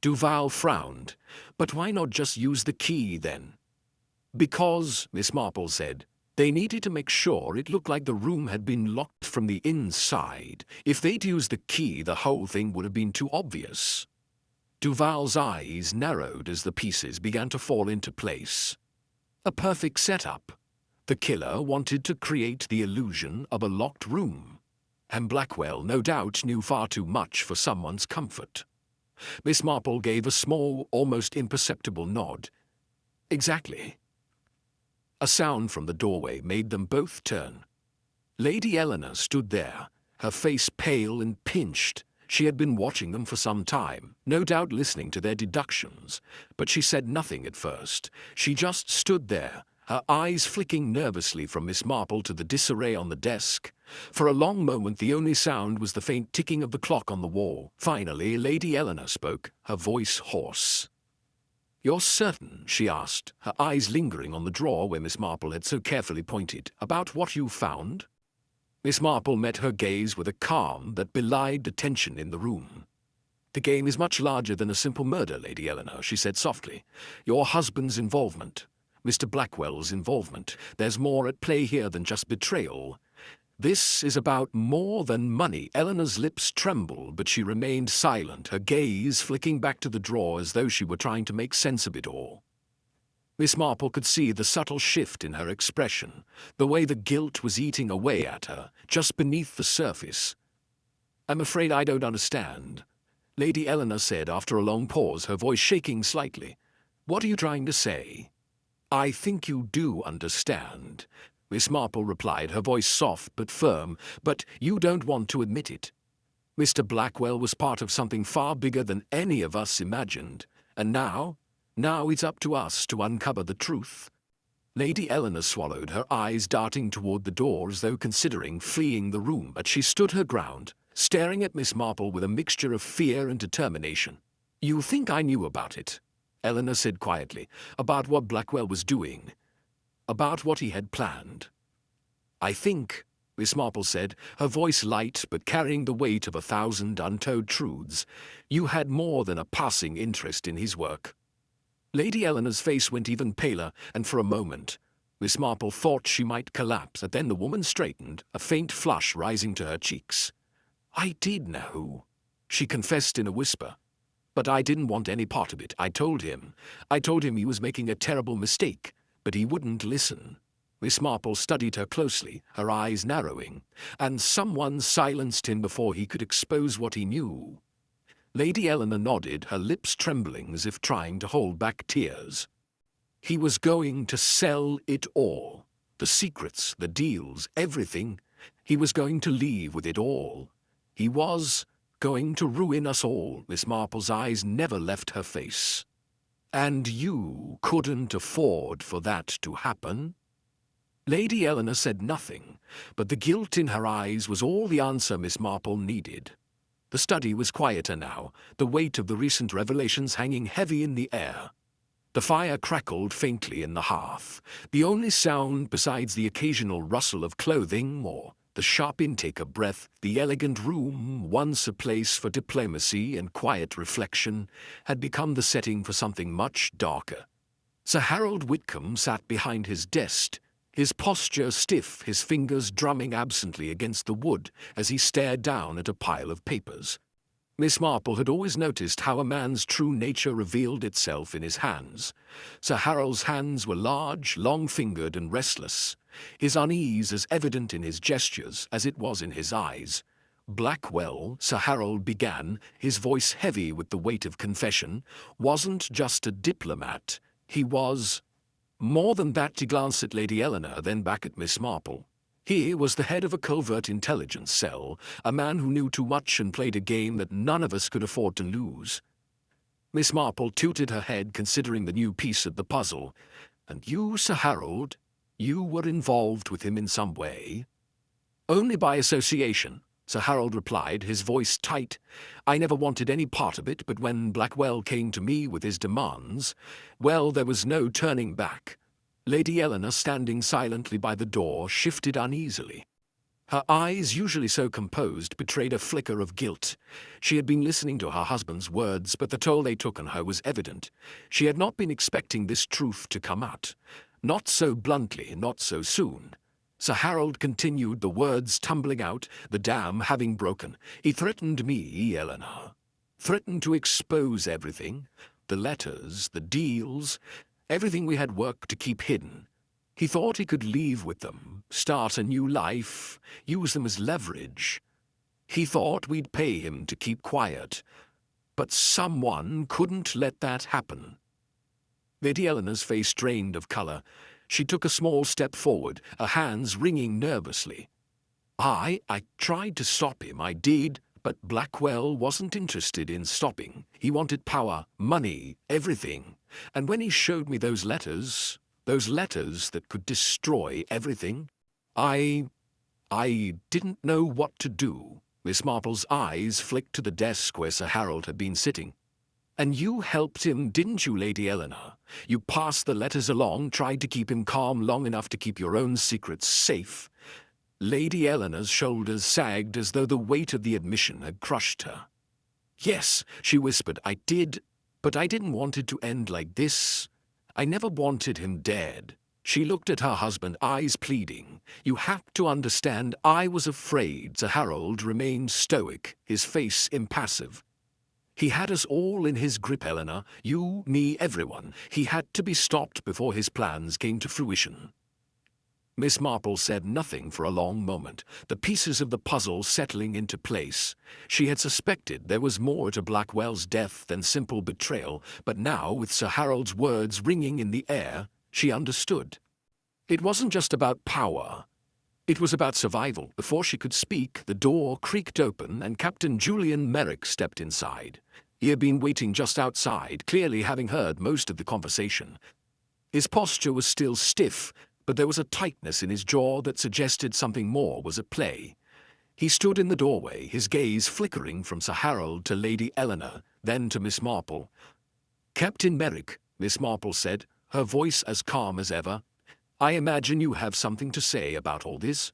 Duval frowned. "But why not just use the key, then?" "Because," Miss Marple said, "they needed to make sure it looked like the room had been locked from the inside. If they'd used the key, the whole thing would have been too obvious." Duval's eyes narrowed as the pieces began to fall into place. A perfect setup. The killer wanted to create the illusion of a locked room. And Blackwell, no doubt, knew far too much for someone's comfort. Miss Marple gave a small, almost imperceptible nod. "Exactly." A sound from the doorway made them both turn. Lady Eleanor stood there, her face pale and pinched. She had been watching them for some time, no doubt listening to their deductions, but she said nothing at first. She just stood there, her eyes flicking nervously from Miss Marple to the disarray on the desk. For a long moment the only sound was the faint ticking of the clock on the wall. Finally, Lady Eleanor spoke, her voice hoarse. "You're certain," she asked, her eyes lingering on the drawer where Miss Marple had so carefully pointed, "about what you found?" Miss Marple met her gaze with a calm that belied the tension in the room. "The game is much larger than a simple murder, Lady Eleanor," she said softly. "Your husband's involvement, Mr. Blackwell's involvement. There's more at play here than just betrayal. This is about more than money." Eleanor's lips trembled, but she remained silent, her gaze flicking back to the drawer as though she were trying to make sense of it all. Miss Marple could see the subtle shift in her expression, the way the guilt was eating away at her, just beneath the surface. "I'm afraid I don't understand," Lady Eleanor said after a long pause, her voice shaking slightly. "What are you trying to say?" "I think you do understand," Miss Marple replied, her voice soft but firm, "but you don't want to admit it. Mr. Blackwell was part of something far bigger than any of us imagined, and now it's up to us to uncover the truth." Lady Eleanor swallowed, her eyes darting toward the door as though considering fleeing the room, but she stood her ground, staring at Miss Marple with a mixture of fear and determination. "You think I knew about it," Eleanor said quietly, "about what Blackwell was doing, about what he had planned." "I think," Miss Marple said, her voice light but carrying the weight of 1,000 untold truths, "you had more than a passing interest in his work." Lady Eleanor's face went even paler, and for a moment Miss Marple thought she might collapse, but then the woman straightened, a faint flush rising to her cheeks. I did know, she confessed in a whisper. But I didn't want any part of it. I told him he was making a terrible mistake, but he wouldn't listen. Miss Marple studied her closely, her eyes narrowing, and someone silenced him before he could expose what he knew. Lady Eleanor nodded, her lips trembling as if trying to hold back tears. He was going to sell it all. The secrets, the deals, everything. He was going to leave with it all. He was going to ruin us all. Miss Marple's eyes never left her face. And you couldn't afford for that to happen? Lady Eleanor said nothing, but the guilt in her eyes was all the answer Miss Marple needed. The study was quieter now, the weight of the recent revelations hanging heavy in the air. The fire crackled faintly in the hearth, the only sound besides the occasional rustle of clothing or the sharp intake of breath. The elegant room, once a place for diplomacy and quiet reflection, had become the setting for something much darker. Sir Harold Whitcomb sat behind his desk, his posture stiff, his fingers drumming absently against the wood as he stared down at a pile of papers. Miss Marple had always noticed how a man's true nature revealed itself in his hands. Sir Harold's hands were large, long-fingered and restless, his unease as evident in his gestures as it was in his eyes. Blackwell, Sir Harold began, his voice heavy with the weight of confession, wasn't just a diplomat. He was more than that. He glanced at Lady Eleanor, then back at Miss Marple. He was the head of a covert intelligence cell, a man who knew too much and played a game that none of us could afford to lose. Miss Marple tilted her head, considering the new piece of the puzzle. And you, Sir Harold, you were involved with him in some way? Only by association, Sir Harold replied, his voice tight. I never wanted any part of it, but when Blackwell came to me with his demands, well, there was no turning back. Lady Eleanor, standing silently by the door, shifted uneasily. Her eyes, usually so composed, betrayed a flicker of guilt. She had been listening to her husband's words, but the toll they took on her was evident. She had not been expecting this truth to come out. Not so bluntly, not so soon. Sir Harold continued, the words tumbling out, the dam having broken. He threatened me, Eleanor. Threatened to expose everything. The letters, the deals, everything we had worked to keep hidden. He thought he could leave with them, start a new life, use them as leverage. He thought we'd pay him to keep quiet. But someone couldn't let that happen. Lady Eleanor's face drained of colour. She took a small step forward, her hands wringing nervously. I tried to stop him, I did, but Blackwell wasn't interested in stopping. He wanted power, money, everything. And when he showed me those letters that could destroy everything, I didn't know what to do. Miss Marple's eyes flicked to the desk where Sir Harold had been sitting. And you helped him, didn't you, Lady Eleanor? You passed the letters along, tried to keep him calm long enough to keep your own secrets safe. Lady Eleanor's shoulders sagged as though the weight of the admission had crushed her. Yes, she whispered, I did, but I didn't want it to end like this. I never wanted him dead. She looked at her husband, eyes pleading. You have to understand, I was afraid. Sir Harold remained stoic, his face impassive. He had us all in his grip, Eleanor. You, me, everyone. He had to be stopped before his plans came to fruition. Miss Marple said nothing for a long moment, the pieces of the puzzle settling into place. She had suspected there was more to Blackwell's death than simple betrayal, but now, with Sir Harold's words ringing in the air, she understood. It wasn't just about power. It was about survival. Before she could speak, the door creaked open and Captain Julian Merrick stepped inside. He had been waiting just outside, clearly having heard most of the conversation. His posture was still stiff, but there was a tightness in his jaw that suggested something more was at play. He stood in the doorway, his gaze flickering from Sir Harold to Lady Eleanor, then to Miss Marple. Captain Merrick, Miss Marple said, her voice as calm as ever, I imagine you have something to say about all this?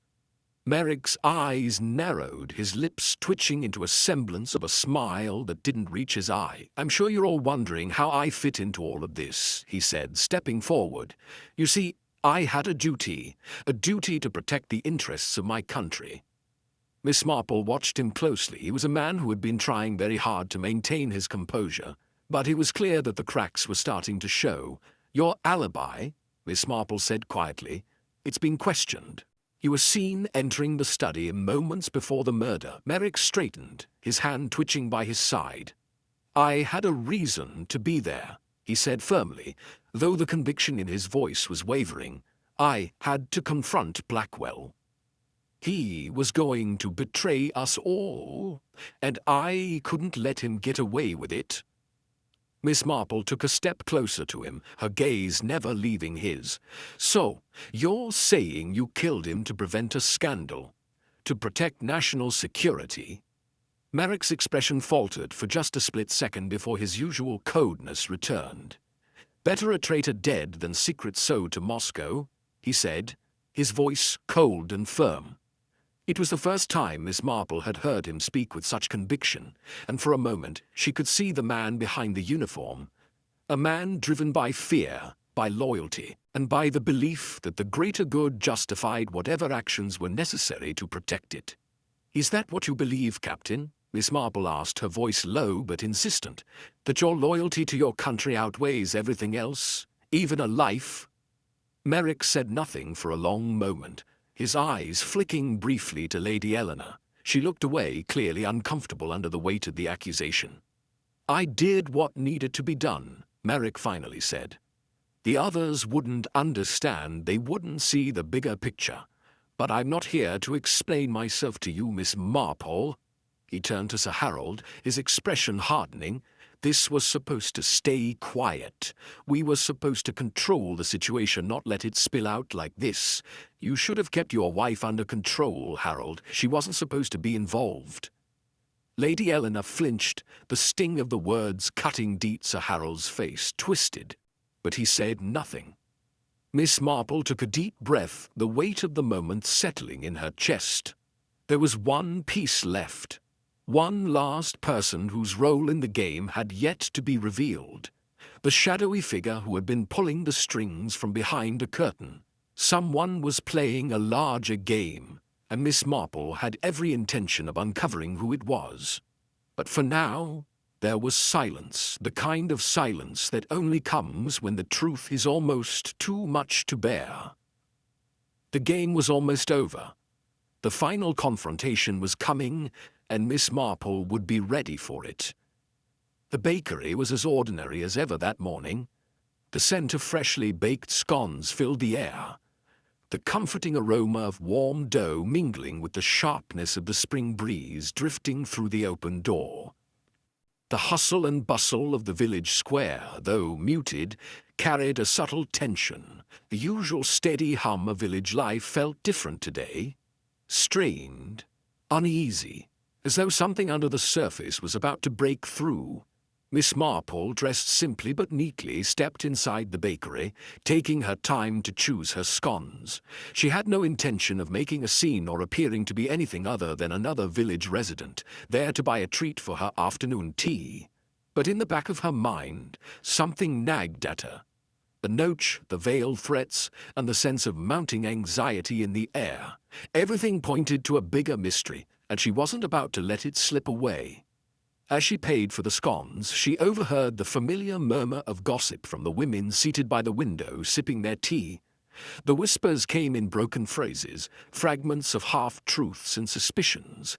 Merrick's eyes narrowed, his lips twitching into a semblance of a smile that didn't reach his eye. I'm sure you're all wondering how I fit into all of this, he said, stepping forward. You see, I had a duty to protect the interests of my country. Miss Marple watched him closely. He was a man who had been trying very hard to maintain his composure, but it was clear that the cracks were starting to show. "Your alibi," Miss Marple said quietly, "it's been questioned. You were seen entering the study moments before the murder." Merrick straightened, his hand twitching by his side. "I had a reason to be there," he said firmly, though the conviction in his voice was wavering. "I had to confront Blackwell. He was going to betray us all, and I couldn't let him get away with it." Miss Marple took a step closer to him, her gaze never leaving his. "So, you're saying you killed him to prevent a scandal, to protect national security?" Merrick's expression faltered for just a split second before his usual coldness returned. "Better a traitor dead than secret sewed to Moscow," he said, his voice cold and firm. It was the first time Miss Marple had heard him speak with such conviction, and for a moment she could see the man behind the uniform, a man driven by fear, by loyalty, and by the belief that the greater good justified whatever actions were necessary to protect it. "Is that what you believe, Captain?" Miss Marple asked, her voice low but insistent. "That your loyalty to your country outweighs everything else, even a life?" Merrick said nothing for a long moment, his eyes flicking briefly to Lady Eleanor. She looked away, clearly uncomfortable under the weight of the accusation. "I did what needed to be done," Merrick finally said. "The others wouldn't understand, they wouldn't see the bigger picture. But I'm not here to explain myself to you, Miss Marple." He turned to Sir Harold, his expression hardening. "This was supposed to stay quiet. We were supposed to control the situation, not let it spill out like this. You should have kept your wife under control, Harold. She wasn't supposed to be involved." Lady Eleanor flinched, the sting of the words cutting deep. Sir Harold's face twisted, but he said nothing. Miss Marple took a deep breath, the weight of the moment settling in her chest. There was one piece left. One last person whose role in the game had yet to be revealed. The shadowy figure who had been pulling the strings from behind a curtain. Someone was playing a larger game, and Miss Marple had every intention of uncovering who it was. But for now, there was silence, the kind of silence that only comes when the truth is almost too much to bear. The game was almost over. The final confrontation was coming, and Miss Marple would be ready for it. The bakery was as ordinary as ever that morning. The scent of freshly baked scones filled the air, the comforting aroma of warm dough mingling with the sharpness of the spring breeze drifting through the open door. The hustle and bustle of the village square, though muted, carried a subtle tension. The usual steady hum of village life felt different today, strained, uneasy, as though something under the surface was about to break through. Miss Marple, dressed simply but neatly, stepped inside the bakery, taking her time to choose her scones. She had no intention of making a scene or appearing to be anything other than another village resident, there to buy a treat for her afternoon tea. But in the back of her mind, something nagged at her. The noche, the veiled threats, and the sense of mounting anxiety in the air. Everything pointed to a bigger mystery, and she wasn't about to let it slip away. As she paid for the scones, she overheard the familiar murmur of gossip from the women seated by the window sipping their tea. The whispers came in broken phrases, fragments of half-truths and suspicions.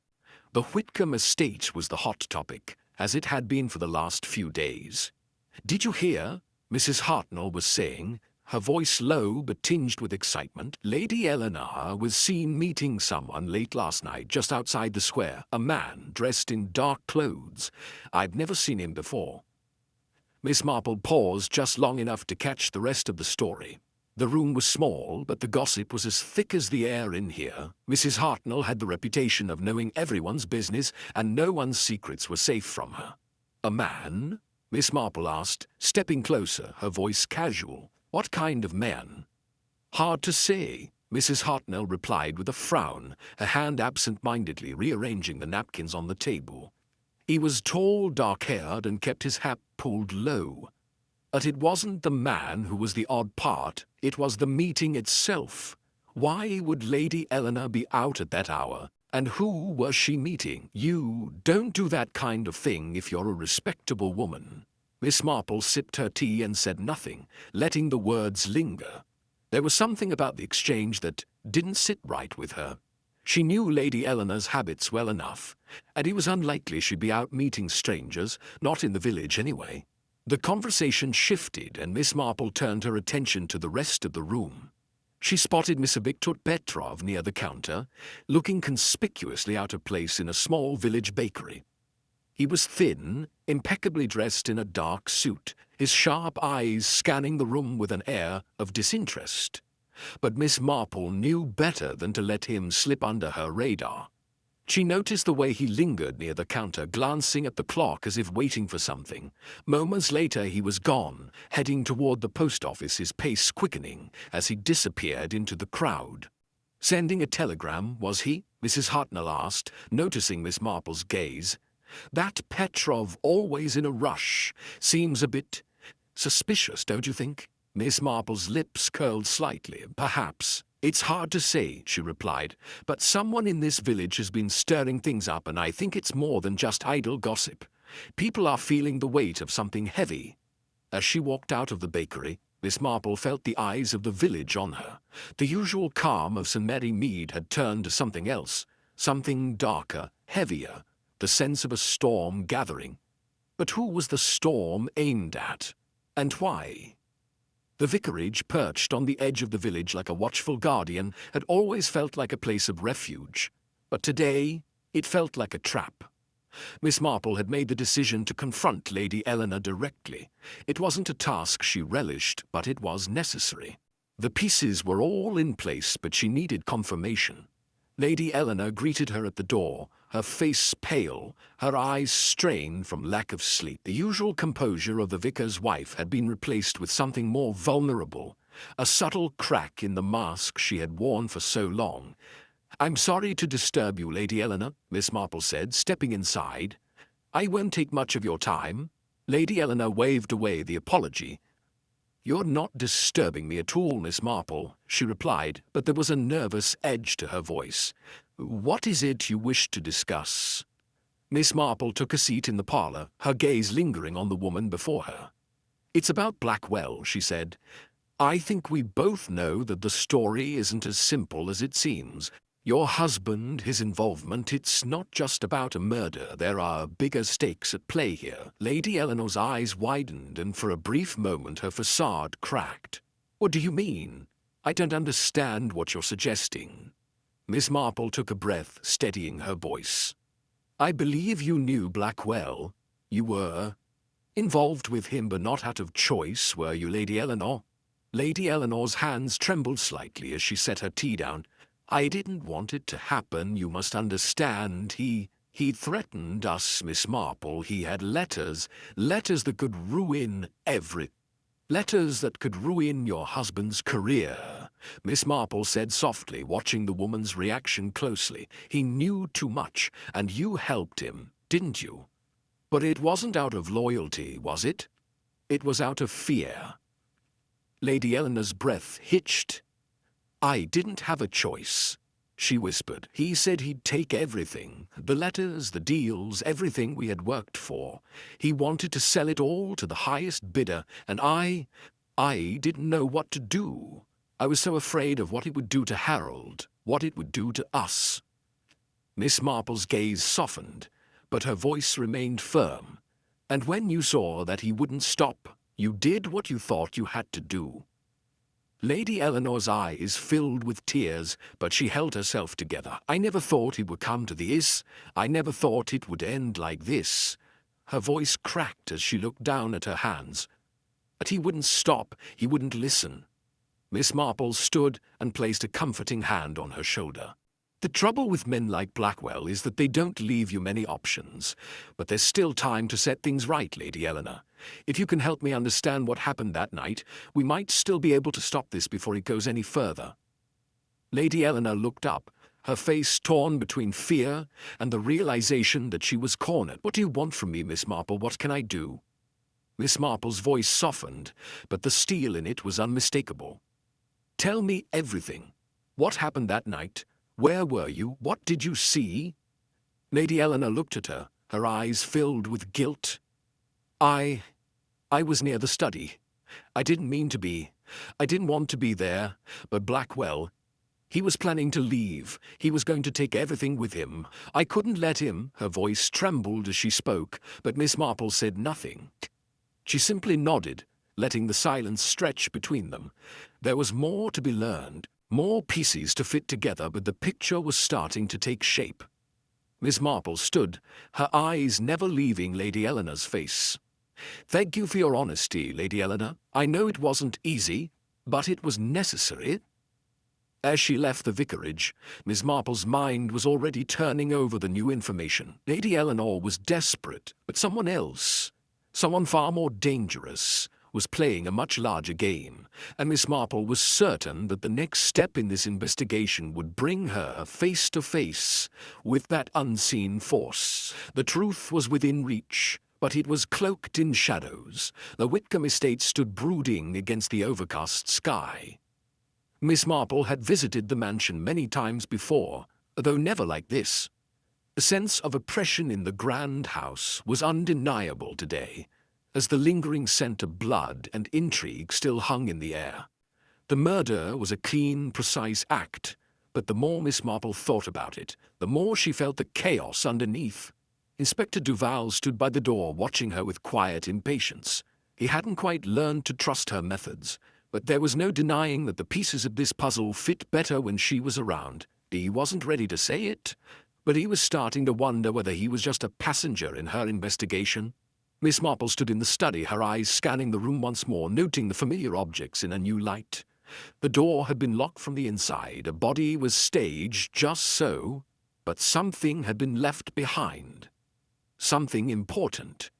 The Whitcomb estate was the hot topic, as it had been for the last few days. "Did you hear?" Mrs. Hartnell was saying, her voice low but tinged with excitement. "Lady Eleanor was seen meeting someone late last night just outside the square, a man dressed in dark clothes. I've never seen him before." Miss Marple paused just long enough to catch the rest of the story. The room was small, but the gossip was as thick as the air in here. Mrs. Hartnell had the reputation of knowing everyone's business, and no one's secrets were safe from her. "A man?" Miss Marple asked, stepping closer, her voice casual. "What kind of man?" "Hard to say," Mrs. Hartnell replied with a frown, her hand absent-mindedly rearranging the napkins on the table. "He was tall, dark-haired, and kept his hat pulled low. But it wasn't the man who was the odd part, it was the meeting itself. Why would Lady Eleanor be out at that hour, And who was she meeting? You don't do that kind of thing if you're a respectable woman. Miss Marple sipped her tea and said nothing, letting the words linger. There was something about the exchange that didn't sit right with her. She knew Lady Eleanor's habits well enough, and it was unlikely she'd be out meeting strangers, not in the village anyway. The conversation shifted, and Miss Marple turned her attention to the rest of the room. She spotted Mr. Viktor Petrov near the counter, looking conspicuously out of place in a small village bakery. He was thin, impeccably dressed in a dark suit, his sharp eyes scanning the room with an air of disinterest. But Miss Marple knew better than to let him slip under her radar. She noticed the way he lingered near the counter, glancing at the clock as if waiting for something. Moments later he was gone, heading toward the post office, his pace quickening as he disappeared into the crowd. "Sending a telegram, was he?" Mrs. Hartnell asked, noticing Miss Marple's gaze. "That Petrov, always in a rush, seems a bit suspicious, don't you think?" Miss Marple's lips curled slightly. "Perhaps. It's hard to say," she replied, "but someone in this village has been stirring things up, and I think it's more than just idle gossip. People are feeling the weight of something heavy." As she walked out of the bakery, Miss Marple felt the eyes of the village on her. The usual calm of St. Mary Mead had turned to something else, something darker, heavier, the sense of a storm gathering. But who was the storm aimed at? And why? The vicarage, perched on the edge of the village like a watchful guardian, had always felt like a place of refuge. But today, it felt like a trap. Miss Marple had made the decision to confront Lady Eleanor directly. It wasn't a task she relished, but it was necessary. The pieces were all in place, but she needed confirmation. Lady Eleanor greeted her at the door, her face pale, her eyes strained from lack of sleep. The usual composure of the vicar's wife had been replaced with something more vulnerable, a subtle crack in the mask she had worn for so long. "I'm sorry to disturb you, Lady Eleanor," Miss Marple said, stepping inside. "I won't take much of your time." Lady Eleanor waved away the apology. "You're not disturbing me at all, Miss Marple," she replied, but there was a nervous edge to her voice. "What is it you wish to discuss?" Miss Marple took a seat in the parlour, her gaze lingering on the woman before her. "It's about Blackwell," she said. "I think we both know that the story isn't as simple as it seems. Your husband, his involvement, it's not just about a murder. There are bigger stakes at play here." Lady Eleanor's eyes widened, and for a brief moment her façade cracked. "What do you mean? I don't understand what you're suggesting." Miss Marple took a breath, steadying her voice. "I believe you knew Blackwell. You were involved with him, but not out of choice, were you, Lady Eleanor?" Lady Eleanor's hands trembled slightly as she set her tea down. "I didn't want it to happen, you must understand. He threatened us, Miss Marple. He had letters that could ruin letters that could ruin your husband's career," Miss Marple said softly, watching the woman's reaction closely. "He knew too much, and you helped him, didn't you? But it wasn't out of loyalty, was it? It was out of fear." Lady Eleanor's breath hitched. "I didn't have a choice," she whispered. "He said he'd take everything, the letters, the deals, everything we had worked for. He wanted to sell it all to the highest bidder, and I didn't know what to do. I was so afraid of what it would do to Harold, what it would do to us." Miss Marple's gaze softened, but her voice remained firm. "And when you saw that he wouldn't stop, you did what you thought you had to do." Lady Eleanor's eyes filled with tears, but she held herself together. "I never thought it would come to this. I never thought it would end like this." Her voice cracked as she looked down at her hands. "But he wouldn't stop. He wouldn't listen." Miss Marple stood and placed a comforting hand on her shoulder. "The trouble with men like Blackwell is that they don't leave you many options. But there's still time to set things right, Lady Eleanor. If you can help me understand what happened that night, we might still be able to stop this before it goes any further." Lady Eleanor looked up, her face torn between fear and the realization that she was cornered. "What do you want from me, Miss Marple? What can I do?" Miss Marple's voice softened, but the steel in it was unmistakable. "Tell me everything. What happened that night? Where were you? What did you see? Lady Eleanor looked at her, her eyes filled with guilt. I was near the study. I didn't mean to be. I didn't want to be there, but Blackwell, he was planning to leave. He was going to take everything with him. I couldn't let him. Her voice trembled as she spoke, but Miss Marple said nothing. She simply nodded, letting the silence stretch between them. There was more to be learned, more pieces to fit together, but the picture was starting to take shape. Miss Marple stood, her eyes never leaving Lady Eleanor's face. "Thank you for your honesty, Lady Eleanor. I know it wasn't easy, but it was necessary." As she left the vicarage, Miss Marple's mind was already turning over the new information. Lady Eleanor was desperate, but someone else, someone far more dangerous, was playing a much larger game, and Miss Marple was certain that the next step in this investigation would bring her face to face with that unseen force. The truth was within reach, but it was cloaked in shadows. The Whitcomb estate stood brooding against the overcast sky. Miss Marple had visited the mansion many times before, though never like this. A sense of oppression in the grand house was undeniable today, as the lingering scent of blood and intrigue still hung in the air. The murder was a clean, precise act, but the more Miss Marple thought about it, the more she felt the chaos underneath. Inspector Duval stood by the door watching her with quiet impatience. He hadn't quite learned to trust her methods, but there was no denying that the pieces of this puzzle fit better when she was around. He wasn't ready to say it, but he was starting to wonder whether he was just a passenger in her investigation. Miss Marple stood in the study, her eyes scanning the room once more, noting the familiar objects in a new light. The door had been locked from the inside, a body was staged just so, but something had been left behind. Something important.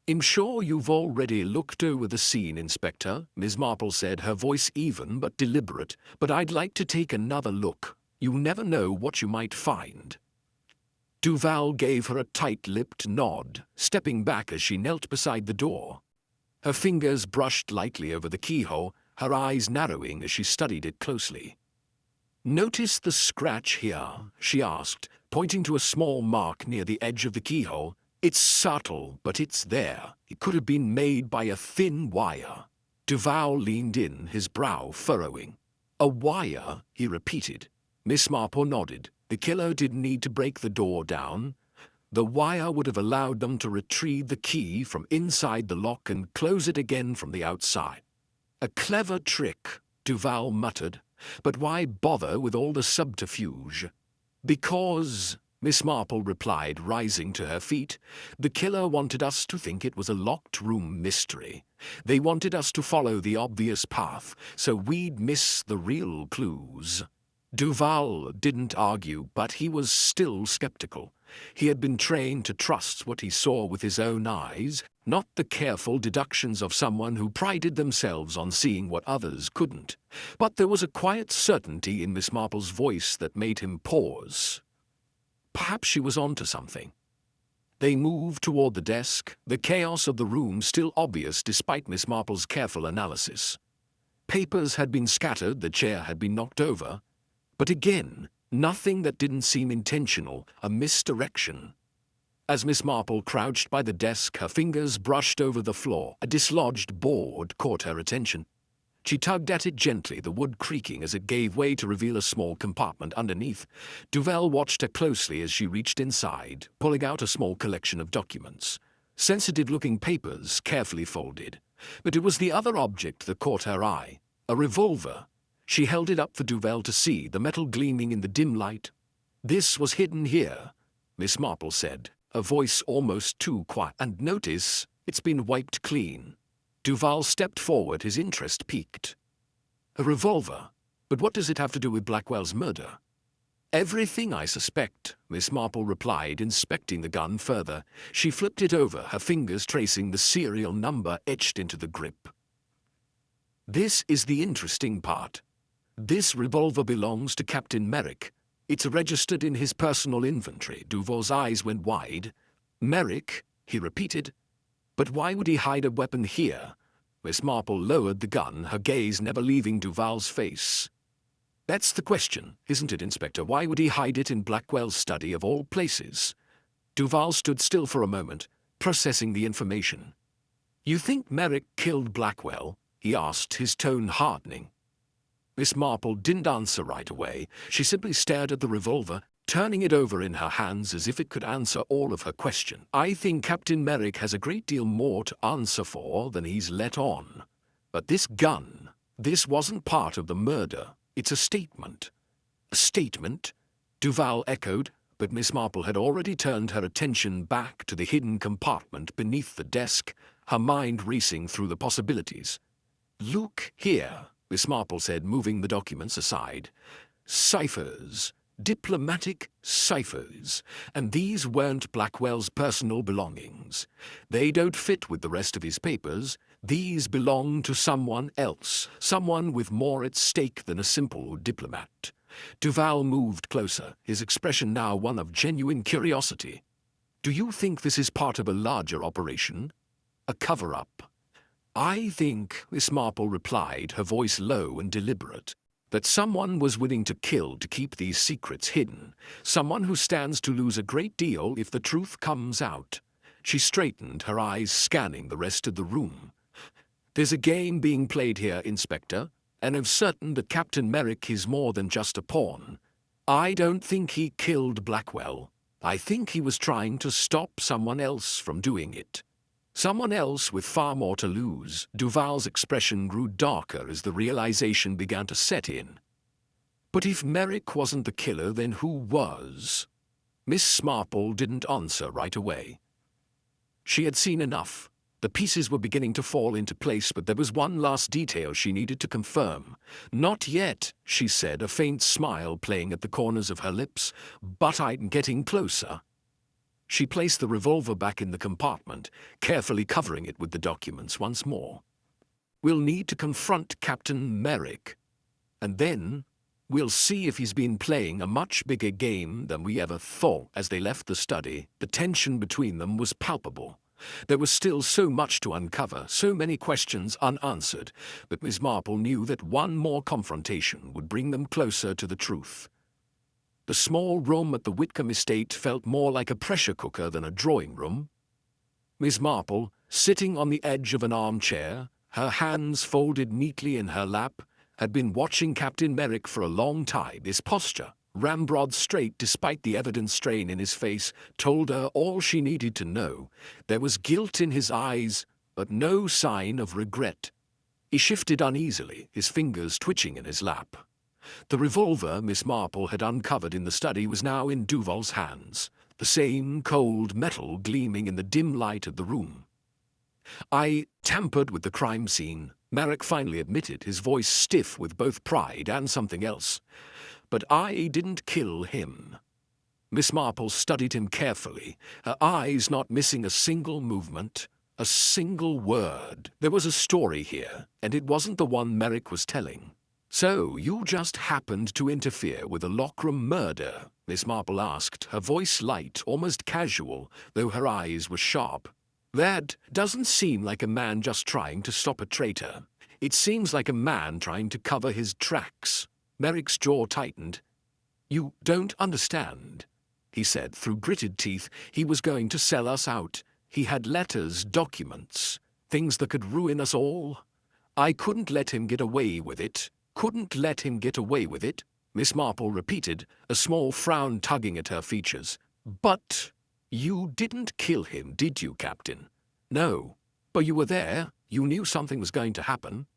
"I'm sure you've already looked over the scene, Inspector," Miss Marple said, her voice even but deliberate, "but I'd like to take another look. You never know what you might find." Duval gave her a tight-lipped nod, stepping back as she knelt beside the door. Her fingers brushed lightly over the keyhole, her eyes narrowing as she studied it closely. "Notice the scratch here?" she asked, pointing to a small mark near the edge of the keyhole. "It's subtle, but it's there. It could have been made by a thin wire." Duval leaned in, his brow furrowing. "A wire?" he repeated. Miss Marple nodded. The killer didn't need to break the door down. The wire would have allowed them to retrieve the key from inside the lock and close it again from the outside. "A clever trick," Duval muttered. "But why bother with all the subterfuge?" "Because," Miss Marple replied, rising to her feet, "the killer wanted us to think it was a locked room mystery. They wanted us to follow the obvious path, so we'd miss the real clues." Duval didn't argue, but he was still skeptical. He had been trained to trust what he saw with his own eyes, not the careful deductions of someone who prided themselves on seeing what others couldn't. But there was a quiet certainty in Miss Marple's voice that made him pause. Perhaps she was onto something. They moved toward the desk, the chaos of the room still obvious despite Miss Marple's careful analysis. Papers had been scattered, the chair had been knocked over. But again, nothing that didn't seem intentional, a misdirection. As Miss Marple crouched by the desk, her fingers brushed over the floor. A dislodged board caught her attention. She tugged at it gently, the wood creaking as it gave way to reveal a small compartment underneath. Duval watched her closely as she reached inside, pulling out a small collection of documents. Sensitive-looking papers, carefully folded. But it was the other object that caught her eye, a revolver. She held it up for Duval to see, the metal gleaming in the dim light. "This was hidden here," Miss Marple said, a voice almost too quiet. "And notice, it's been wiped clean." Duval stepped forward, his interest piqued. "A revolver? But what does it have to do with Blackwell's murder?" "Everything, I suspect," Miss Marple replied, inspecting the gun further. She flipped it over, her fingers tracing the serial number etched into the grip. "This is the interesting part. This revolver belongs to Captain Merrick. It's registered in his personal inventory." Duval's eyes went wide. "Merrick," he repeated. "But why would he hide a weapon here?" Miss Marple lowered the gun, her gaze never leaving Duval's face. That's the question, isn't it, Inspector? Why would he hide it in Blackwell's study of all places? Duval stood still for a moment, processing the information. You think Merrick killed Blackwell? He asked, his tone hardening. Miss Marple didn't answer right away. She simply stared at the revolver, turning it over in her hands as if it could answer all of her question. I think Captain Merrick has a great deal more to answer for than he's let on. But this gun, this wasn't part of the murder. It's a statement. A statement? Duval echoed, but Miss Marple had already turned her attention back to the hidden compartment beneath the desk, her mind racing through the possibilities. Look here, Miss Marple said, moving the documents aside. Ciphers. Diplomatic ciphers. And these weren't Blackwell's personal belongings. They don't fit with the rest of his papers. These belong to someone else, someone with more at stake than a simple diplomat. Duval moved closer, his expression now one of genuine curiosity. Do you think this is part of a larger operation? A cover-up? I think, Miss Marple replied, her voice low and deliberate, that someone was willing to kill to keep these secrets hidden, someone who stands to lose a great deal if the truth comes out. She straightened, her eyes scanning the rest of the room. There's a game being played here, Inspector, and I'm certain that Captain Merrick is more than just a pawn. I don't think he killed Blackwell. I think he was trying to stop someone else from doing it. Someone else with far more to lose. Duval's expression grew darker as the realization began to set in. But if Merrick wasn't the killer, then who was? Miss Marple didn't answer right away. She had seen enough. The pieces were beginning to fall into place, but there was one last detail she needed to confirm. Not yet, she said, a faint smile playing at the corners of her lips, but I'm getting closer. She placed the revolver back in the compartment, carefully covering it with the documents once more. We'll need to confront Captain Merrick, and then we'll see if he's been playing a much bigger game than we ever thought. As they left the study, the tension between them was palpable. There was still so much to uncover, so many questions unanswered, but Miss Marple knew that one more confrontation would bring them closer to the truth. The small room at the Whitcomb estate felt more like a pressure cooker than a drawing room. Miss Marple, sitting on the edge of an armchair, her hands folded neatly in her lap, had been watching Captain Merrick for a long time. His posture, ramrod straight despite the evident strain in his face, told her all she needed to know. There was guilt in his eyes, but no sign of regret. He shifted uneasily, his fingers twitching in his lap. The revolver Miss Marple had uncovered in the study was now in Duval's hands, the same cold metal gleaming in the dim light of the room. I tampered with the crime scene, Merrick finally admitted, his voice stiff with both pride and something else. But I didn't kill him. Miss Marple studied him carefully, her eyes not missing a single movement, a single word. There was a story here, and it wasn't the one Merrick was telling. So you just happened to interfere with a lockroom murder? Miss Marple asked, her voice light, almost casual, though her eyes were sharp. That doesn't seem like a man just trying to stop a traitor. It seems like a man trying to cover his tracks. Merrick's jaw tightened. You don't understand, he said through gritted teeth. He was going to sell us out. He had letters, documents, things that could ruin us all. I couldn't let him get away with it. Couldn't let him get away with it, Miss Marple repeated, a small frown tugging at her features. But you didn't kill him, did you, Captain? No. But you were there. You knew something was going to happen.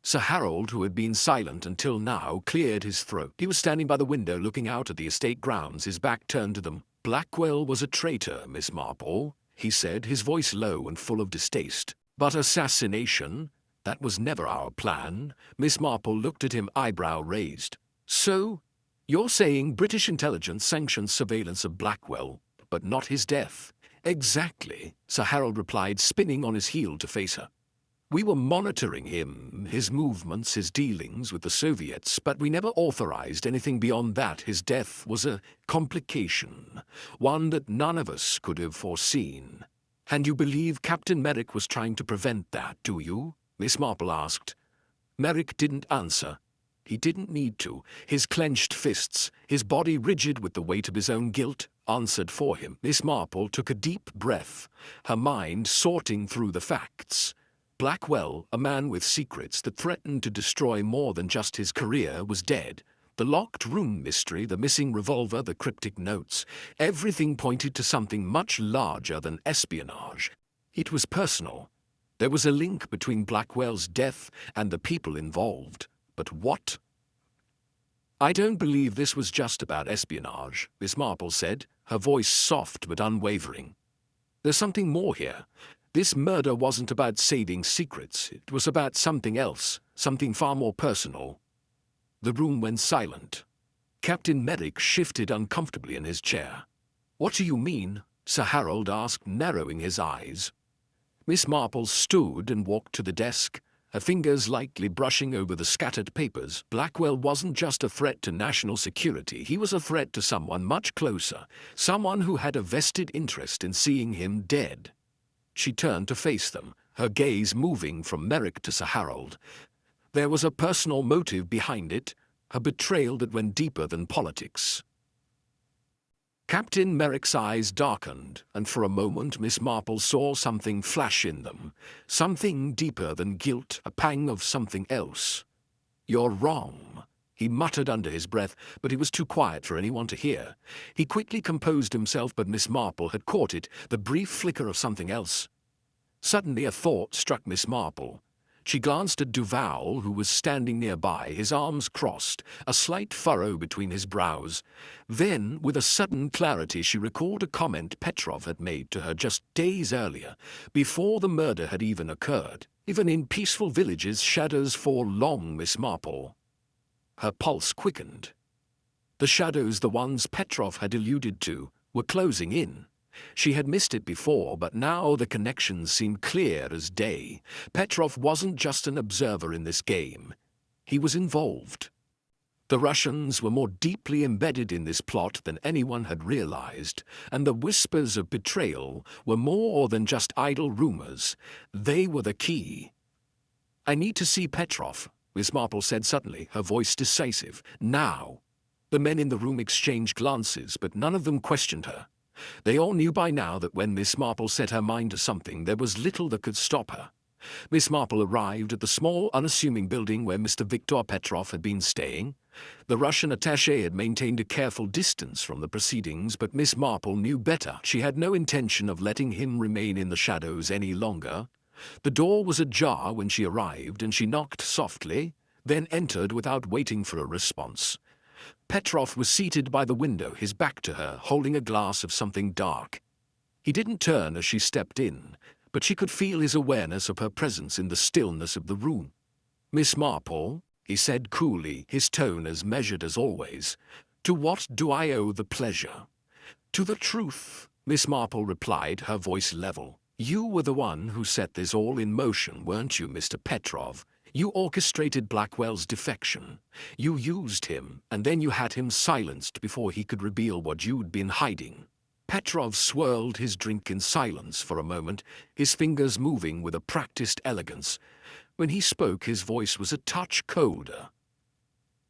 Sir Harold, who had been silent until now, cleared his throat. He was standing by the window looking out at the estate grounds, his back turned to them. Blackwell was a traitor, Miss Marple, he said, his voice low and full of distaste. But assassination? That was never our plan. Miss Marple looked at him, eyebrow raised. So, you're saying British intelligence sanctions surveillance of Blackwell, but not his death? Exactly, Sir Harold replied, spinning on his heel to face her. We were monitoring him, his movements, his dealings with the Soviets, but we never authorized anything beyond that. His death was a complication, one that none of us could have foreseen. And you believe Captain Merrick was trying to prevent that, do you? Miss Marple asked. Merrick didn't answer. He didn't need to. His clenched fists, his body rigid with the weight of his own guilt, answered for him. Miss Marple took a deep breath, her mind sorting through the facts. Blackwell, a man with secrets that threatened to destroy more than just his career, was dead. The locked room mystery, the missing revolver, the cryptic notes, everything pointed to something much larger than espionage. It was personal. There was a link between Blackwell's death and the people involved. But what? "I don't believe this was just about espionage," Miss Marple said, her voice soft but unwavering. "There's something more here. This murder wasn't about saving secrets. It was about something else, something far more personal." The room went silent. Captain Merrick shifted uncomfortably in his chair. "What do you mean?" Sir Harold asked, narrowing his eyes. Miss Marple stood and walked to the desk, her fingers lightly brushing over the scattered papers. Blackwell wasn't just a threat to national security. He was a threat to someone much closer, someone who had a vested interest in seeing him dead. She turned to face them, her gaze moving from Merrick to Sir Harold. There was a personal motive behind it, a betrayal that went deeper than politics. Captain Merrick's eyes darkened, and for a moment Miss Marple saw something flash in them, something deeper than guilt, a pang of something else. "You're wrong," he muttered under his breath, but he was too quiet for anyone to hear. He quickly composed himself, but Miss Marple had caught it, the brief flicker of something else. Suddenly a thought struck Miss Marple. She glanced at Duval, who was standing nearby, his arms crossed, a slight furrow between his brows. Then, with a sudden clarity, she recalled a comment Petrov had made to her just days earlier, before the murder had even occurred. "Even in peaceful villages, shadows fall long, Miss Marple." Her pulse quickened. The shadows, the ones Petrov had alluded to, were closing in. She had missed it before, but now the connections seemed clear as day. Petrov wasn't just an observer in this game. He was involved. The Russians were more deeply embedded in this plot than anyone had realized, and the whispers of betrayal were more than just idle rumors. They were the key. "I need to see Petrov," Miss Marple said suddenly, her voice decisive. "Now." The men in the room exchanged glances, but none of them questioned her. They all knew by now that when Miss Marple set her mind to something, there was little that could stop her. Miss Marple arrived at the small, unassuming building where Mr. Viktor Petrov had been staying. The Russian attaché had maintained a careful distance from the proceedings, but Miss Marple knew better. She had no intention of letting him remain in the shadows any longer. The door was ajar when she arrived, and she knocked softly, then entered without waiting for a response. Petrov was seated by the window, his back to her, holding a glass of something dark. He didn't turn as she stepped in, but she could feel his awareness of her presence in the stillness of the room. "Miss Marple," he said coolly, his tone as measured as always, "to what do I owe the pleasure?" "To the truth," Miss Marple replied, her voice level. "You were the one who set this all in motion, weren't you, Mr. Petrov? You orchestrated Blackwell's defection. You used him, and then you had him silenced before he could reveal what you'd been hiding." Petrov swirled his drink in silence for a moment, his fingers moving with a practiced elegance. When he spoke, his voice was a touch colder.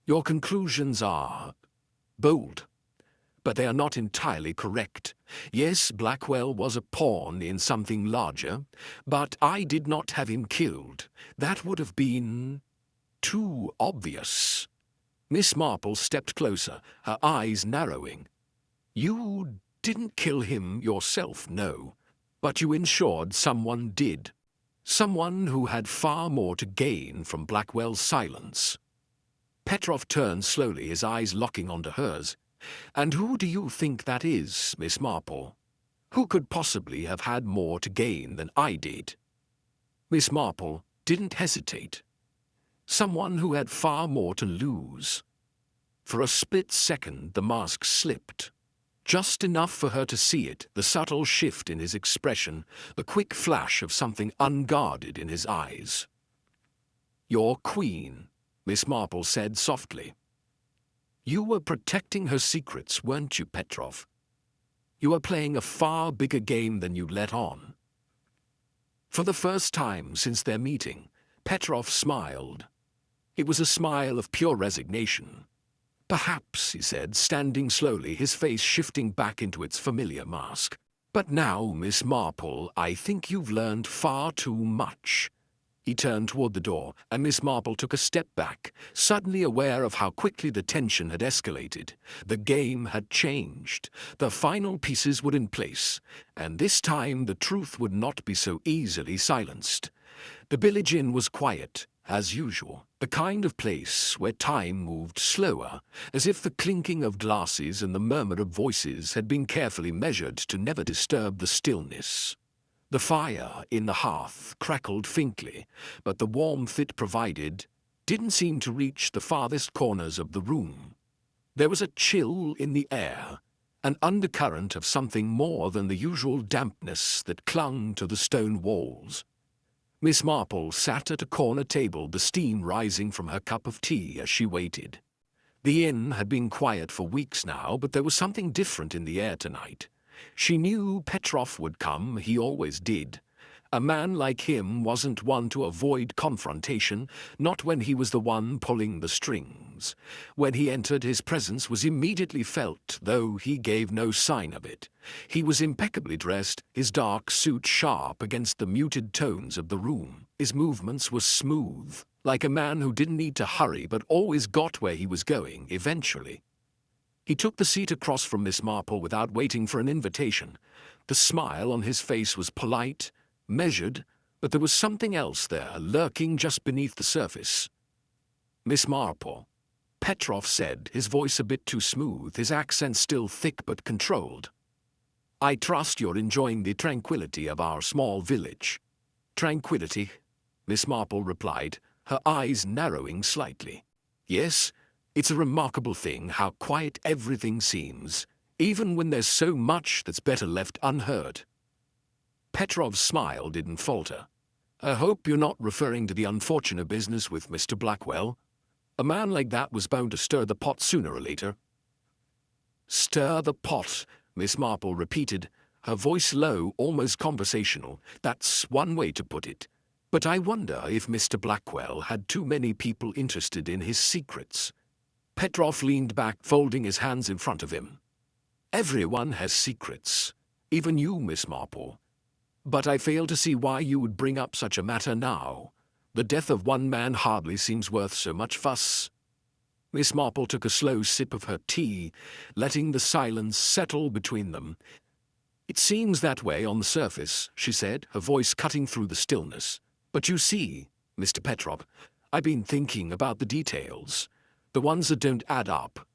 "Your conclusions are bold, but they are not entirely correct. Yes, Blackwell was a pawn in something larger, but I did not have him killed. That would have been too obvious." Miss Marple stepped closer, her eyes narrowing. "You didn't kill him yourself, no, but you ensured someone did. Someone who had far more to gain from Blackwell's silence." Petrov turned slowly, his eyes locking onto hers. "And who do you think that is, Miss Marple? Who could possibly have had more to gain than I did?" Miss Marple didn't hesitate. Someone who had far more to lose. For a split second the mask slipped. Just enough for her to see it, the subtle shift in his expression, the quick flash of something unguarded in his eyes. "Your queen," Miss Marple said softly. "You were protecting her secrets, weren't you, Petrov? You were playing a far bigger game than you let on." For the first time since their meeting, Petrov smiled. It was a smile of pure resignation. "Perhaps," he said, standing slowly, his face shifting back into its familiar mask. "But now, Miss Marple, I think you've learned far too much." He turned toward the door, and Miss Marple took a step back, suddenly aware of how quickly the tension had escalated. The game had changed. The final pieces were in place, and this time the truth would not be so easily silenced. The village inn was quiet, as usual, the kind of place where time moved slower, as if the clinking of glasses and the murmur of voices had been carefully measured to never disturb the stillness. The fire in the hearth crackled faintly, but the warmth it provided didn't seem to reach the farthest corners of the room. There was a chill in the air, an undercurrent of something more than the usual dampness that clung to the stone walls. Miss Marple sat at a corner table, the steam rising from her cup of tea as she waited. The inn had been quiet for weeks now, but there was something different in the air tonight. She knew Petrov would come, he always did. A man like him wasn't one to avoid confrontation, not when he was the one pulling the strings. When he entered, his presence was immediately felt, though he gave no sign of it. He was impeccably dressed, his dark suit sharp against the muted tones of the room. His movements were smooth, like a man who didn't need to hurry but always got where he was going, eventually. He took the seat across from Miss Marple without waiting for an invitation. The smile on his face was polite, measured, but there was something else there, lurking just beneath the surface. "Miss Marple," Petrov said, his voice a bit too smooth, his accent still thick but controlled. "I trust you're enjoying the tranquility of our small village." "Tranquility," Miss Marple replied, her eyes narrowing slightly. "Yes. It's a remarkable thing how quiet everything seems, even when there's so much that's better left unheard." Petrov's smile didn't falter. "I hope you're not referring to the unfortunate business with Mr. Blackwell. A man like that was bound to stir the pot sooner or later." "Stir the pot," Miss Marple repeated, her voice low, almost conversational. "That's one way to put it. But I wonder if Mr. Blackwell had too many people interested in his secrets." Petrov leaned back, folding his hands in front of him. "Everyone has secrets, even you, Miss Marple. But I fail to see why you would bring up such a matter now. The death of one man hardly seems worth so much fuss." Miss Marple took a slow sip of her tea, letting the silence settle between them. "It seems that way on the surface," she said, her voice cutting through the stillness. "But you see, Mr. Petrov, I've been thinking about the details. The ones that don't add up."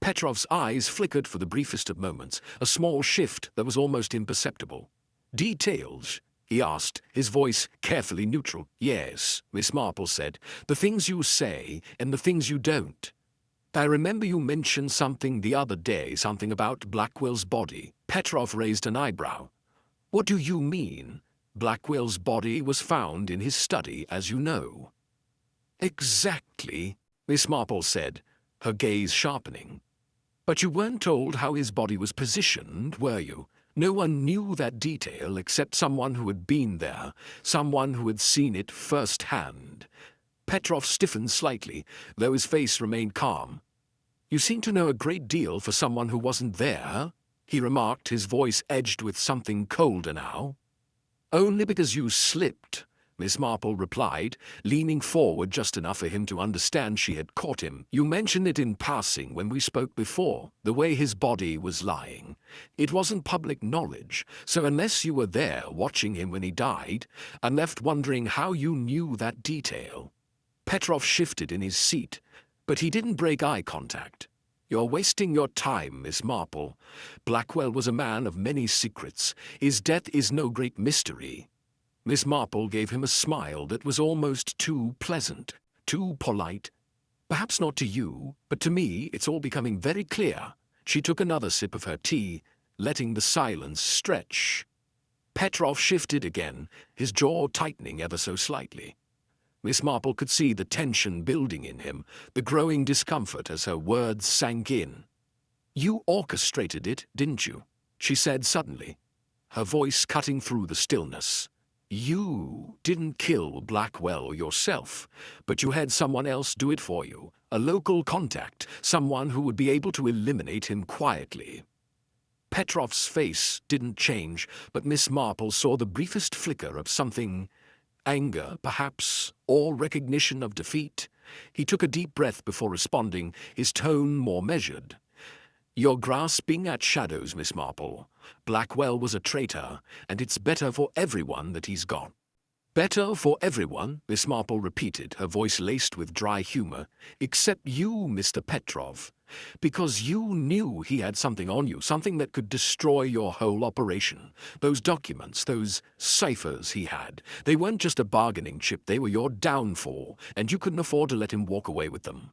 Petrov's eyes flickered for the briefest of moments, a small shift that was almost imperceptible. "Details?" he asked, his voice carefully neutral. "Yes," Miss Marple said, "the things you say and the things you don't. I remember you mentioned something the other day, something about Blackwell's body." Petrov raised an eyebrow. "What do you mean? Blackwell's body was found in his study, as you know." "Exactly," Miss Marple said, her gaze sharpening. "But you weren't told how his body was positioned, were you? No one knew that detail except someone who had been there, someone who had seen it firsthand." Petrov stiffened slightly, though his face remained calm. "You seem to know a great deal for someone who wasn't there," he remarked, his voice edged with something colder now. "Only because you slipped," Miss Marple replied, leaning forward just enough for him to understand she had caught him. "You mentioned it in passing when we spoke before, the way his body was lying. It wasn't public knowledge, so unless you were there watching him when he died, I'm left wondering how you knew that detail." Petrov shifted in his seat, but he didn't break eye contact. "You're wasting your time, Miss Marple. Blackwell was a man of many secrets. His death is no great mystery." Miss Marple gave him a smile that was almost too pleasant, too polite. "Perhaps not to you, but to me it's all becoming very clear." She took another sip of her tea, letting the silence stretch. Petrov shifted again, his jaw tightening ever so slightly. Miss Marple could see the tension building in him, the growing discomfort as her words sank in. "You orchestrated it, didn't you?" she said suddenly, her voice cutting through the stillness. You didn't kill Blackwell yourself, but you had someone else do it for you, a local contact, someone who would be able to eliminate him quietly. Petrov's face didn't change, but Miss Marple saw the briefest flicker of something, anger, perhaps, or recognition of defeat. He took a deep breath before responding, his tone more measured. You're grasping at shadows, Miss Marple. Blackwell was a traitor, and it's better for everyone that he's gone. Better for everyone, Miss Marple repeated, her voice laced with dry humor, except you, Mr. Petrov. Because you knew he had something on you, something that could destroy your whole operation. Those documents, those ciphers he had, they weren't just a bargaining chip, they were your downfall, and you couldn't afford to let him walk away with them.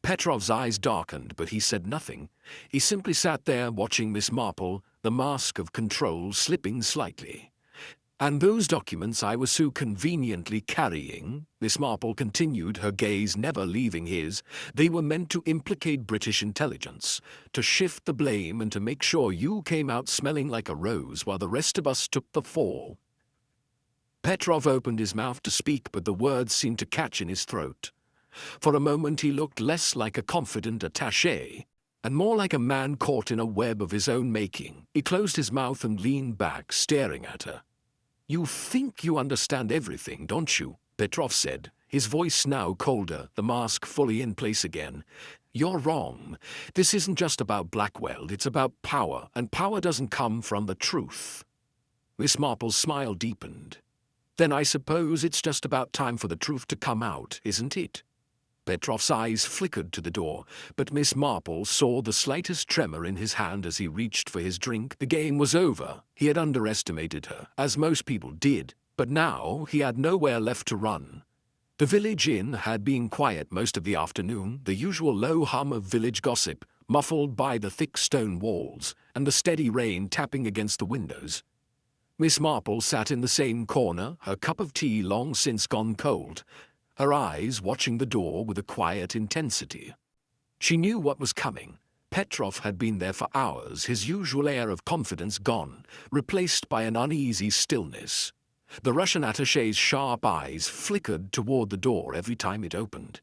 Petrov's eyes darkened, but he said nothing. He simply sat there watching Miss Marple, the mask of control slipping slightly. And those documents I was so conveniently carrying, Miss Marple continued, her gaze never leaving his, they were meant to implicate British intelligence, to shift the blame and to make sure you came out smelling like a rose while the rest of us took the fall. Petrov opened his mouth to speak, but the words seemed to catch in his throat. For a moment he looked less like a confident attaché, and more like a man caught in a web of his own making. He closed his mouth and leaned back, staring at her. You think you understand everything, don't you? Petrov said, his voice now colder, the mask fully in place again. You're wrong. This isn't just about Blackwell, it's about power, and power doesn't come from the truth. Miss Marple's smile deepened. Then I suppose it's just about time for the truth to come out, isn't it? Petrov's eyes flickered to the door, but Miss Marple saw the slightest tremor in his hand as he reached for his drink. The game was over. He had underestimated her, as most people did, but now he had nowhere left to run. The village inn had been quiet most of the afternoon, the usual low hum of village gossip, muffled by the thick stone walls, and the steady rain tapping against the windows. Miss Marple sat in the same corner, her cup of tea long since gone cold, her eyes watching the door with a quiet intensity. She knew what was coming. Petrov had been there for hours, his usual air of confidence gone, replaced by an uneasy stillness. The Russian attaché's sharp eyes flickered toward the door every time it opened,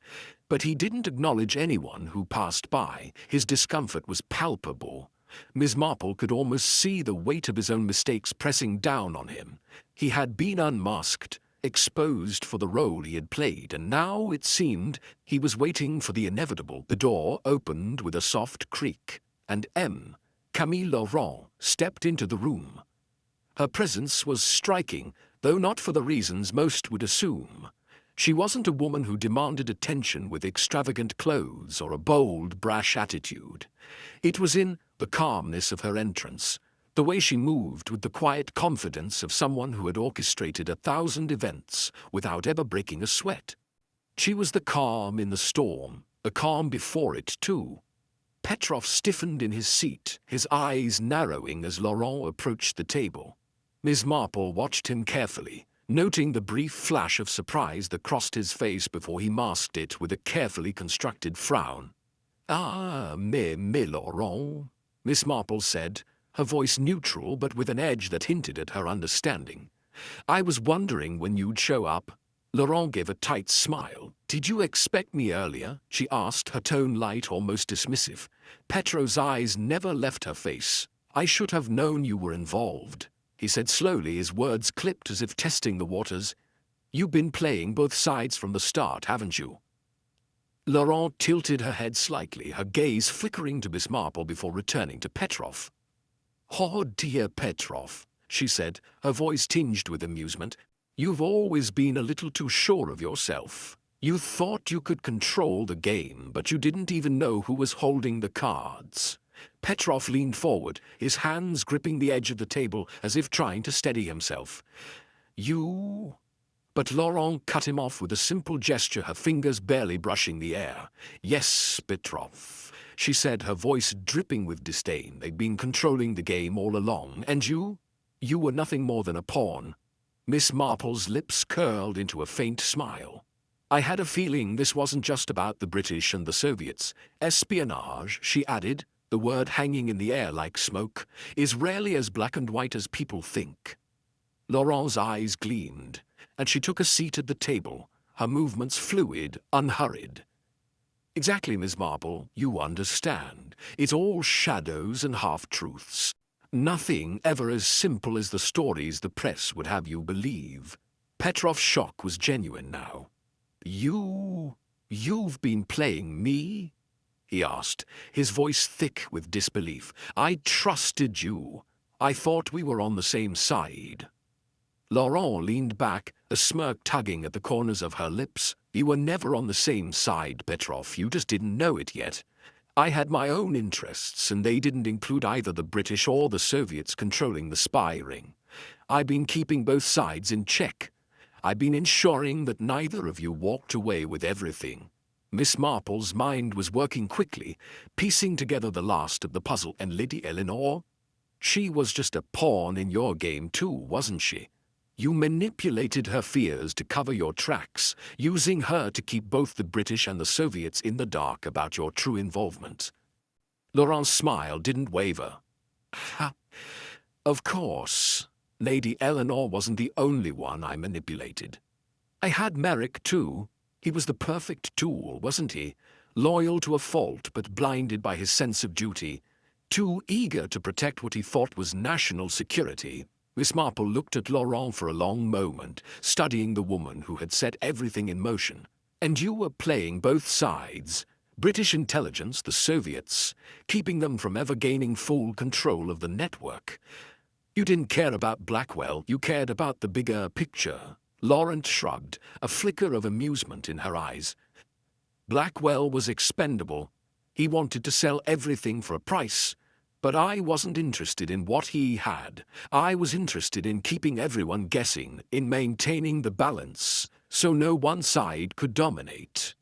but he didn't acknowledge anyone who passed by. His discomfort was palpable. Miss Marple could almost see the weight of his own mistakes pressing down on him. He had been unmasked, exposed for the role he had played, and now it seemed he was waiting for the inevitable. The door opened with a soft creak, and Camille Laurent, stepped into the room. Her presence was striking, though not for the reasons most would assume. She wasn't a woman who demanded attention with extravagant clothes or a bold, brash attitude. It was in the calmness of her entrance, the way she moved with the quiet confidence of someone who had orchestrated 1,000 events without ever breaking a sweat. She was the calm in the storm, the calm before it too. Petrov stiffened in his seat, his eyes narrowing as Laurent approached the table. Miss Marple watched him carefully, noting the brief flash of surprise that crossed his face before he masked it with a carefully constructed frown. "Ah, mais Laurent," Miss Marple said, her voice neutral but with an edge that hinted at her understanding. "I was wondering when you'd show up." Laurent gave a tight smile. "Did you expect me earlier?" she asked, her tone light, almost dismissive. Petrov's eyes never left her face. "I should have known you were involved," he said slowly, his words clipped as if testing the waters. "You've been playing both sides from the start, haven't you?" Laurent tilted her head slightly, her gaze flickering to Miss Marple before returning to Petrov. "Oh dear Petrov," she said, her voice tinged with amusement. "You've always been a little too sure of yourself. You thought you could control the game, but you didn't even know who was holding the cards." Petrov leaned forward, his hands gripping the edge of the table as if trying to steady himself. "You—" But Laurent cut him off with a simple gesture, her fingers barely brushing the air. "Yes, Petrov," she said, her voice dripping with disdain. "They'd been controlling the game all along, and you were nothing more than a pawn." Miss Marple's lips curled into a faint smile. "I had a feeling this wasn't just about the British and the Soviets. Espionage," she added, the word hanging in the air like smoke, "is rarely as black and white as people think." Laurent's eyes gleamed, and she took a seat at the table, her movements fluid, unhurried. Exactly, Miss Marple, you understand. It's all shadows and half-truths. Nothing ever as simple as the stories the press would have you believe. Petrov's shock was genuine now. You've been playing me? He asked, his voice thick with disbelief. I trusted you. I thought we were on the same side. Laurent leaned back, a smirk tugging at the corners of her lips. You were never on the same side, Petrov. You just didn't know it yet. I had my own interests, and they didn't include either the British or the Soviets controlling the spy ring. I've been keeping both sides in check. I've been ensuring that neither of you walked away with everything. Miss Marple's mind was working quickly, piecing together the last of the puzzle. And Lady Eleanor? She was just a pawn in your game too, wasn't she? You manipulated her fears to cover your tracks, using her to keep both the British and the Soviets in the dark about your true involvement. Laurent's smile didn't waver. Ha! Of course. Lady Eleanor wasn't the only one I manipulated. I had Merrick too. He was the perfect tool, wasn't he? Loyal to a fault, but blinded by his sense of duty. Too eager to protect what he thought was national security. Miss Marple looked at Laurent for a long moment, studying the woman who had set everything in motion. And you were playing both sides. British intelligence, the Soviets, keeping them from ever gaining full control of the network. You didn't care about Blackwell, you cared about the bigger picture. Laurent shrugged, a flicker of amusement in her eyes. Blackwell was expendable. He wanted to sell everything for a price. But I wasn't interested in what he had. I was interested in keeping everyone guessing, in maintaining the balance, so no one side could dominate.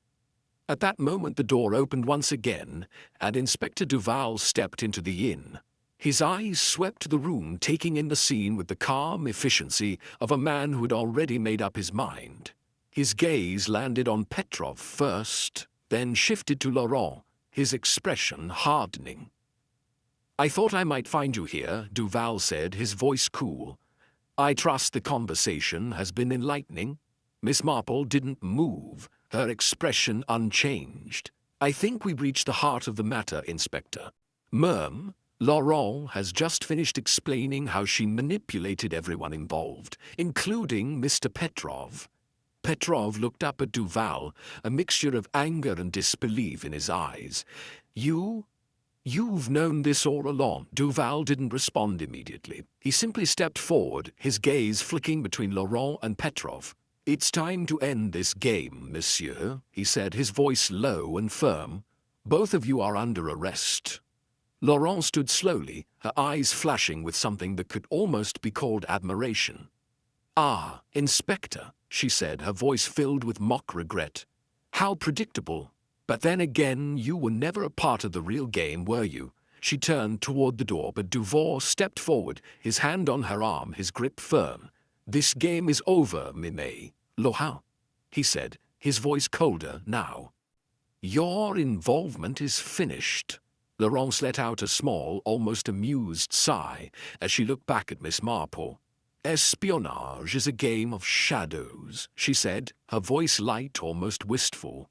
At that moment the door opened once again, and Inspector Duval stepped into the inn. His eyes swept the room, taking in the scene with the calm efficiency of a man who had already made up his mind. His gaze landed on Petrov first, then shifted to Laurent, his expression hardening. I thought I might find you here, Duval said, his voice cool. I trust the conversation has been enlightening. Miss Marple didn't move, her expression unchanged. I think we've reached the heart of the matter, Inspector. Laurent has just finished explaining how she manipulated everyone involved, including Mr. Petrov. Petrov looked up at Duval, a mixture of anger and disbelief in his eyes. You've known this all along. Duval didn't respond immediately. He simply stepped forward, his gaze flicking between Laurent and Petrov. It's time to end this game, monsieur, he said, his voice low and firm. Both of you are under arrest. Laurent stood slowly, her eyes flashing with something that could almost be called admiration. Ah, Inspector, she said, her voice filled with mock regret. How predictable. But then again, you were never a part of the real game, were you? She turned toward the door, but Duval stepped forward, his hand on her arm, his grip firm. This game is over, Mime. Laurent, he said, his voice colder now. Your involvement is finished. Laurent let out a small, almost amused sigh as she looked back at Miss Marple. Espionage is a game of shadows, she said, her voice light, almost wistful.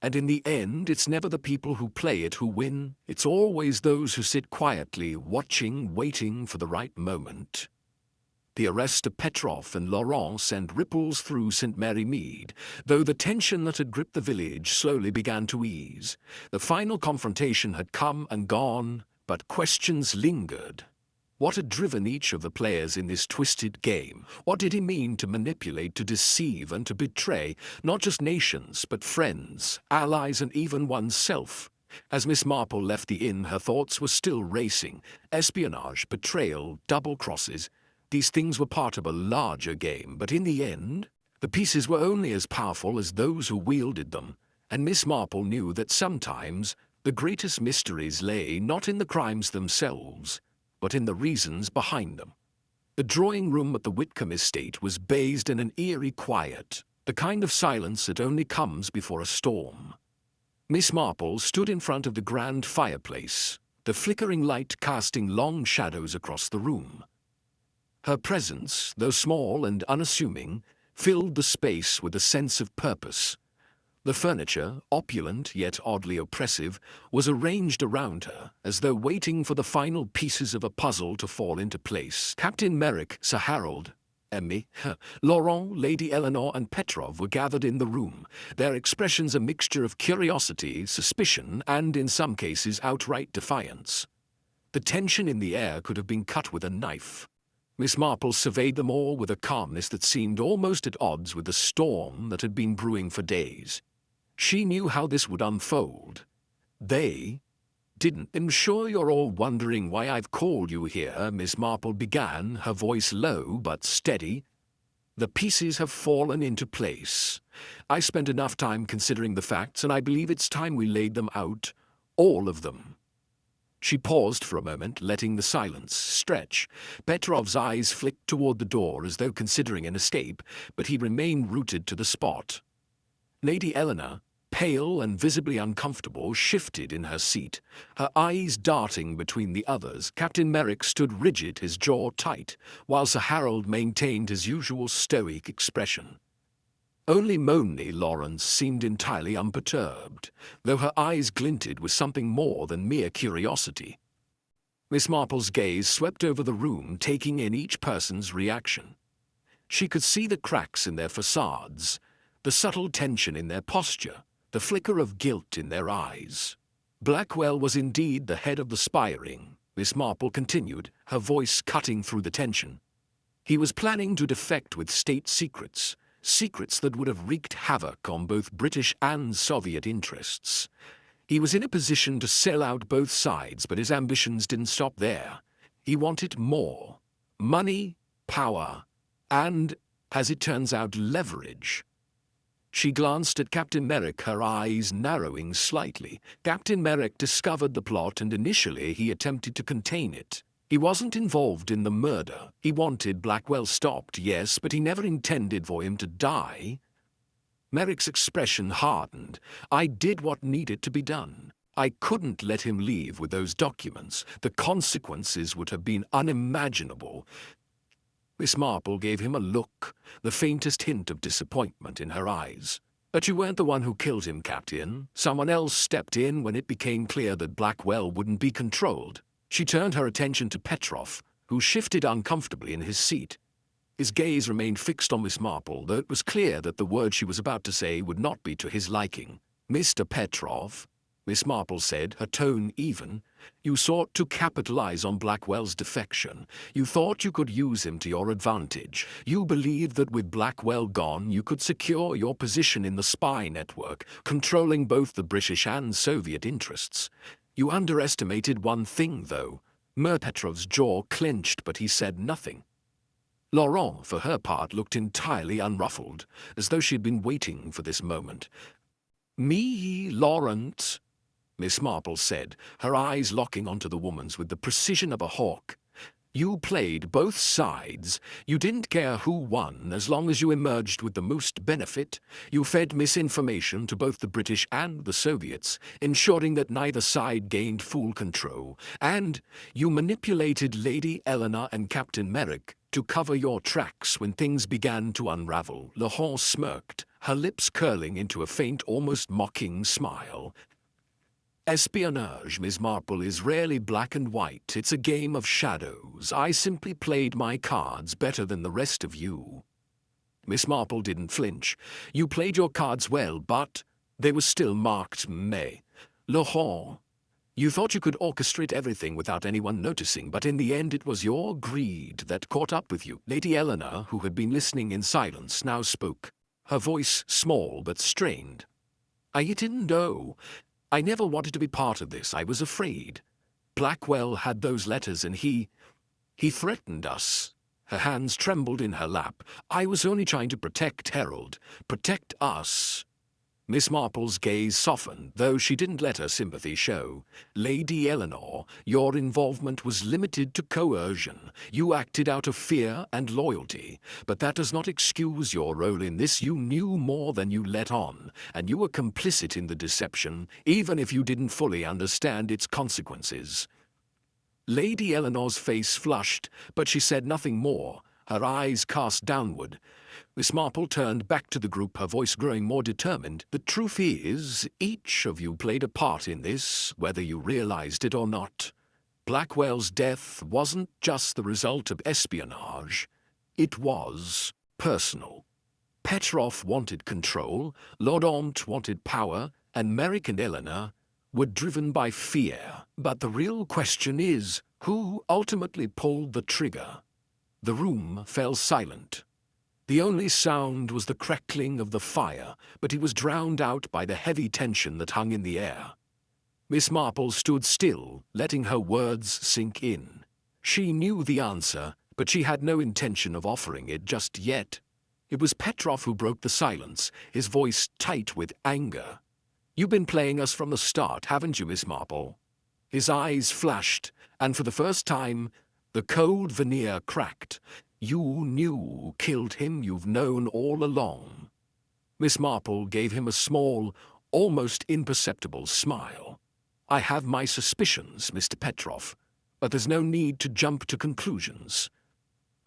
And in the end, it's never the people who play it who win. It's always those who sit quietly, watching, waiting for the right moment. The arrest of Petrov and Laurent sent ripples through St. Mary Mead, though the tension that had gripped the village slowly began to ease. The final confrontation had come and gone, but questions lingered. What had driven each of the players in this twisted game? What did he mean to manipulate, to deceive, and to betray not just nations, but friends, allies, and even oneself? As Miss Marple left the inn, her thoughts were still racing. Espionage, betrayal, double crosses. These things were part of a larger game, but in the end, the pieces were only as powerful as those who wielded them, and Miss Marple knew that sometimes the greatest mysteries lay not in the crimes themselves, but in the reasons behind them. The drawing room at the Whitcomb estate was bathed in an eerie quiet, the kind of silence that only comes before a storm. Miss Marple stood in front of the grand fireplace, the flickering light casting long shadows across the room. Her presence, though small and unassuming, filled the space with a sense of purpose. The furniture, opulent yet oddly oppressive, was arranged around her, as though waiting for the final pieces of a puzzle to fall into place. Captain Merrick, Sir Harold, Emmy, Laurent, Lady Eleanor, and Petrov were gathered in the room, their expressions a mixture of curiosity, suspicion, and, in some cases, outright defiance. The tension in the air could have been cut with a knife. Miss Marple surveyed them all with a calmness that seemed almost at odds with the storm that had been brewing for days. She knew how this would unfold. They didn't. "I'm sure you're all wondering why I've called you here," Miss Marple began, her voice low but steady. "The pieces have fallen into place. I spent enough time considering the facts, and I believe it's time we laid them out. All of them." She paused for a moment, letting the silence stretch. Petrov's eyes flicked toward the door as though considering an escape, but he remained rooted to the spot. Lady Eleanor, pale and visibly uncomfortable, shifted in her seat, her eyes darting between the others. Captain Merrick stood rigid, his jaw tight, while Sir Harold maintained his usual stoic expression. Only Moni Lawrence seemed entirely unperturbed, though her eyes glinted with something more than mere curiosity. Miss Marple's gaze swept over the room, taking in each person's reaction. She could see the cracks in their façades, the subtle tension in their posture, the flicker of guilt in their eyes. Blackwell was indeed the head of the spy ring, Miss Marple continued, her voice cutting through the tension. He was planning to defect with state secrets, secrets that would have wreaked havoc on both British and Soviet interests. He was in a position to sell out both sides, but his ambitions didn't stop there. He wanted more. Money, power, and, as it turns out, leverage. She glanced at Captain Merrick, her eyes narrowing slightly. Captain Merrick discovered the plot, and initially he attempted to contain it. He wasn't involved in the murder. He wanted Blackwell stopped, yes, but he never intended for him to die. Merrick's expression hardened. "I did what needed to be done. I couldn't let him leave with those documents. The consequences would have been unimaginable." Miss Marple gave him a look, the faintest hint of disappointment in her eyes. "But you weren't the one who killed him, Captain. Someone else stepped in when it became clear that Blackwell wouldn't be controlled." She turned her attention to Petrov, who shifted uncomfortably in his seat. His gaze remained fixed on Miss Marple, though it was clear that the word she was about to say would not be to his liking. "Mr. Petrov," Miss Marple said, her tone even, "you sought to capitalize on Blackwell's defection. You thought you could use him to your advantage. You believed that with Blackwell gone, you could secure your position in the spy network, controlling both the British and Soviet interests. You underestimated one thing, though." Petrov's jaw clenched, but he said nothing. Laurent, for her part, looked entirely unruffled, as though she had been waiting for this moment. "Me, Laurent," Miss Marple said, her eyes locking onto the woman's with the precision of a hawk. "You played both sides. You didn't care who won as long as you emerged with the most benefit. You fed misinformation to both the British and the Soviets, ensuring that neither side gained full control. And you manipulated Lady Eleanor and Captain Merrick to cover your tracks when things began to unravel." Laurent smirked, her lips curling into a faint, almost mocking smile. "Espionage, Miss Marple, is rarely black and white. It's a game of shadows. I simply played my cards better than the rest of you." Miss Marple didn't flinch. "You played your cards well, but they were still marked May. Laurent, you thought you could orchestrate everything without anyone noticing, but in the end it was your greed that caught up with you." Lady Eleanor, who had been listening in silence, now spoke, her voice small but strained. "I didn't know. I never wanted to be part of this. I was afraid. Blackwell had those letters and he threatened us." Her hands trembled in her lap. "I was only trying to protect Harold, protect us." Miss Marple's gaze softened, though she didn't let her sympathy show. "Lady Eleanor, your involvement was limited to coercion. You acted out of fear and loyalty, but that does not excuse your role in this. You knew more than you let on, and you were complicit in the deception, even if you didn't fully understand its consequences." Lady Eleanor's face flushed, but she said nothing more, her eyes cast downward. Miss Marple turned back to the group, her voice growing more determined. The truth is, each of you played a part in this, whether you realized it or not. Blackwell's death wasn't just the result of espionage. It was personal. Petrov wanted control, Laurent wanted power, and Merrick and Eleanor were driven by fear. But the real question is, who ultimately pulled the trigger? The room fell silent. The only sound was the crackling of the fire, but it was drowned out by the heavy tension that hung in the air. Miss Marple stood still, letting her words sink in. She knew the answer, but she had no intention of offering it just yet. It was Petrov who broke the silence, his voice tight with anger. "You've been playing us from the start, haven't you, Miss Marple?" His eyes flashed, and for the first time, the cold veneer cracked. "You knew who killed him, you've known all along." Miss Marple gave him a small, almost imperceptible smile. "I have my suspicions, Mr. Petrov, but there's no need to jump to conclusions."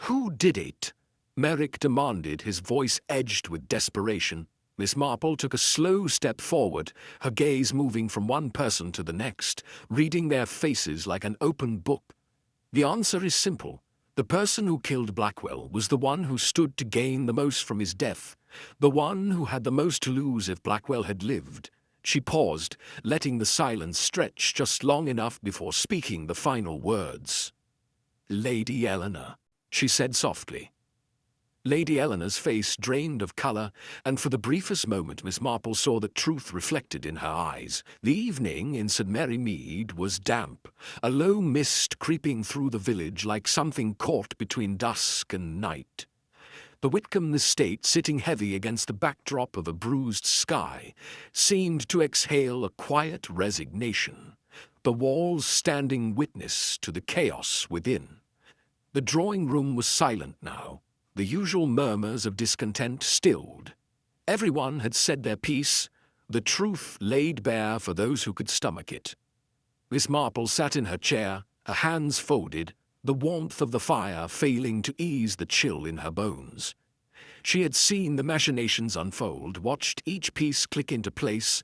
"Who did it?" Merrick demanded, his voice edged with desperation. Miss Marple took a slow step forward, her gaze moving from one person to the next, reading their faces like an open book. "The answer is simple. The person who killed Blackwell was the one who stood to gain the most from his death, the one who had the most to lose if Blackwell had lived." She paused, letting the silence stretch just long enough before speaking the final words. "Lady Eleanor," she said softly. Lady Eleanor's face drained of color, and for the briefest moment Miss Marple saw the truth reflected in her eyes. The evening in St. Mary Mead was damp, a low mist creeping through the village like something caught between dusk and night. The Whitcomb estate, sitting heavy against the backdrop of a bruised sky, seemed to exhale a quiet resignation, the walls standing witness to the chaos within. The drawing room was silent now, the usual murmurs of discontent stilled. Everyone had said their piece, the truth laid bare for those who could stomach it. Miss Marple sat in her chair, her hands folded, the warmth of the fire failing to ease the chill in her bones. She had seen the machinations unfold, watched each piece click into place,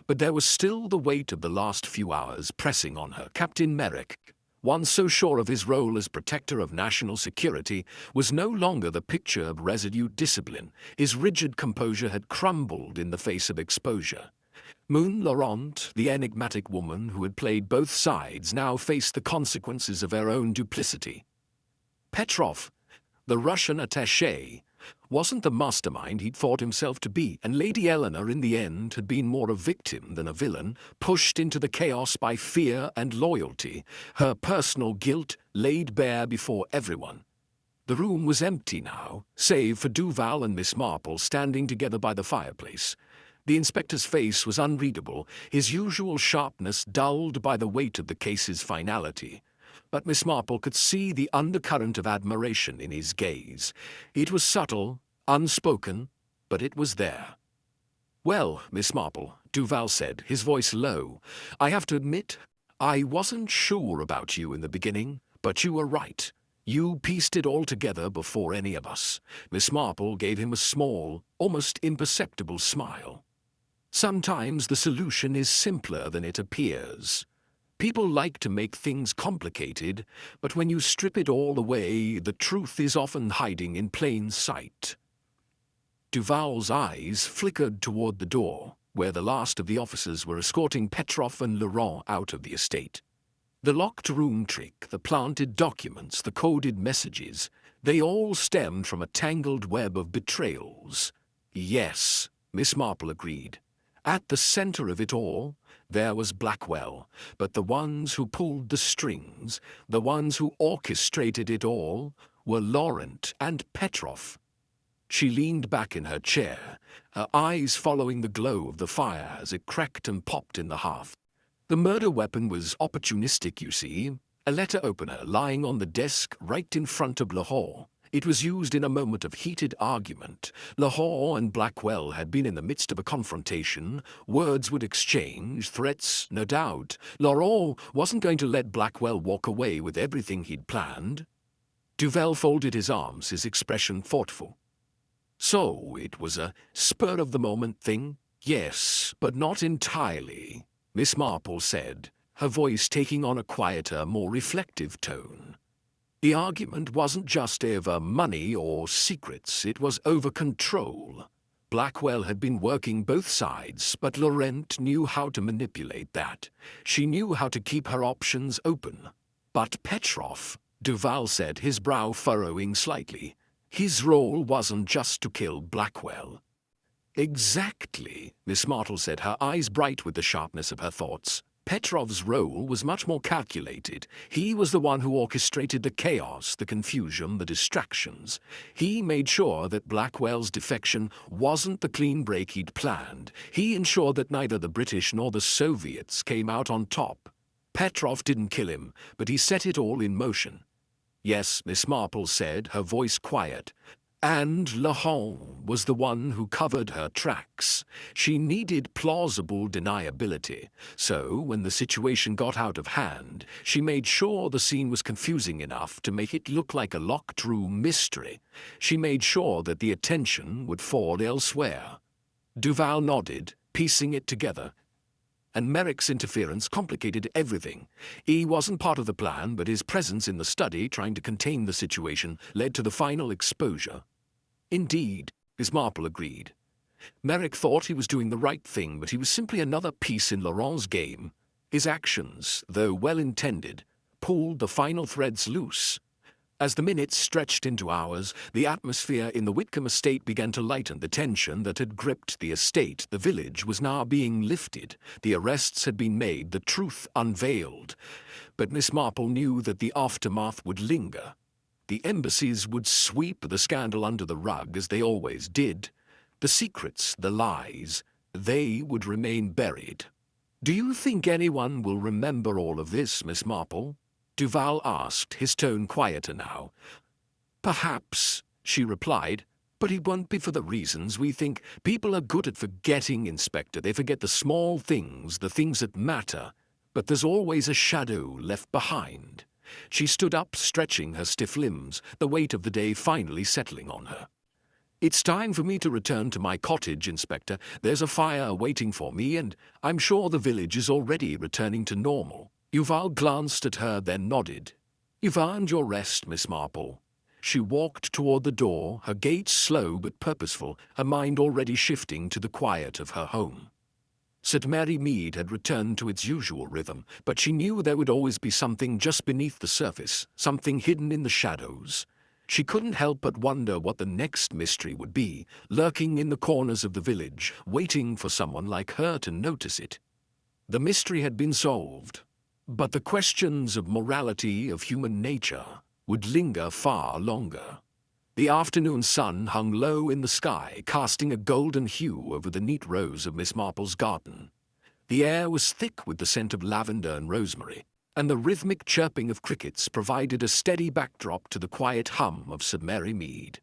but there was still the weight of the last few hours pressing on her. Captain Merrick, one so sure of his role as protector of national security, was no longer the picture of resolute discipline. His rigid composure had crumbled in the face of exposure. Moon Laurent, the enigmatic woman who had played both sides, now faced the consequences of her own duplicity. Petrov, the Russian attaché, wasn't the mastermind he'd thought himself to be, and Lady Eleanor in the end had been more a victim than a villain, pushed into the chaos by fear and loyalty, her personal guilt laid bare before everyone. The room was empty now, save for Duval and Miss Marple standing together by the fireplace. The inspector's face was unreadable, his usual sharpness dulled by the weight of the case's finality. But Miss Marple could see the undercurrent of admiration in his gaze. It was subtle, unspoken, but it was there. "Well, Miss Marple," Duval said, his voice low, "I have to admit, I wasn't sure about you in the beginning, but you were right. You pieced it all together before any of us." Miss Marple gave him a small, almost imperceptible smile. "Sometimes the solution is simpler than it appears. People like to make things complicated, but when you strip it all away, the truth is often hiding in plain sight." Duval's eyes flickered toward the door, where the last of the officers were escorting Petrov and Laurent out of the estate. The locked room trick, the planted documents, the coded messages, they all stemmed from a tangled web of betrayals. "Yes," Miss Marple agreed. "At the center of it all, there was Blackwell, but the ones who pulled the strings, the ones who orchestrated it all, were Laurent and Petrov." She leaned back in her chair, her eyes following the glow of the fire as it cracked and popped in the hearth. "The murder weapon was opportunistic, you see. A letter opener lying on the desk right in front of Laurent. It was used in a moment of heated argument. Lahore and Blackwell had been in the midst of a confrontation. Words would exchange, threats, no doubt. Lahore wasn't going to let Blackwell walk away with everything he'd planned. Duval folded his arms, his expression thoughtful. So it was a spur-of-the-moment thing? Yes, but not entirely, Miss Marple said, her voice taking on a quieter, more reflective tone. The argument wasn't just over money or secrets, it was over control. Blackwell had been working both sides, but Laurent knew how to manipulate that. She knew how to keep her options open. But Petrov, Duval said, his brow furrowing slightly, his role wasn't just to kill Blackwell. Exactly, Miss Marple said, her eyes bright with the sharpness of her thoughts. Petrov's role was much more calculated. He was the one who orchestrated the chaos, the confusion, the distractions. He made sure that Blackwell's defection wasn't the clean break he'd planned. He ensured that neither the British nor the Soviets came out on top. Petrov didn't kill him, but he set it all in motion. Yes, Miss Marple said, her voice quiet. And Lahore was the one who covered her tracks. She needed plausible deniability, so when the situation got out of hand, she made sure the scene was confusing enough to make it look like a locked-room mystery. She made sure that the attention would fall elsewhere. Duval nodded, piecing it together. And Merrick's interference complicated everything. He wasn't part of the plan, but his presence in the study, trying to contain the situation, led to the final exposure. Indeed, Miss Marple agreed. Merrick thought he was doing the right thing, but he was simply another piece in Laurent's game. His actions, though well-intended, pulled the final threads loose. As the minutes stretched into hours, the atmosphere in the Whitcomb estate began to lighten. The tension that had gripped the estate, the village, was now being lifted. The arrests had been made, the truth unveiled. But Miss Marple knew that the aftermath would linger. The embassies would sweep the scandal under the rug, as they always did. The secrets, the lies, they would remain buried. "Do you think anyone will remember all of this, Miss Marple?" Duval asked, his tone quieter now. "Perhaps," she replied, "but it won't be for the reasons we think. People are good at forgetting, Inspector. They forget the small things, the things that matter. But there's always a shadow left behind." She stood up, stretching her stiff limbs, the weight of the day finally settling on her. "It's time for me to return to my cottage, Inspector. There's a fire waiting for me, and I'm sure the village is already returning to normal." Duval glanced at her, then nodded. "You've earned your rest, Miss Marple." She walked toward the door, her gait slow but purposeful, her mind already shifting to the quiet of her home. St. Mary Mead had returned to its usual rhythm, but she knew there would always be something just beneath the surface, something hidden in the shadows. She couldn't help but wonder what the next mystery would be, lurking in the corners of the village, waiting for someone like her to notice it. The mystery had been solved, but the questions of morality, of human nature, would linger far longer. The afternoon sun hung low in the sky, casting a golden hue over the neat rows of Miss Marple's garden. The air was thick with the scent of lavender and rosemary, and the rhythmic chirping of crickets provided a steady backdrop to the quiet hum of St. Mary Mead.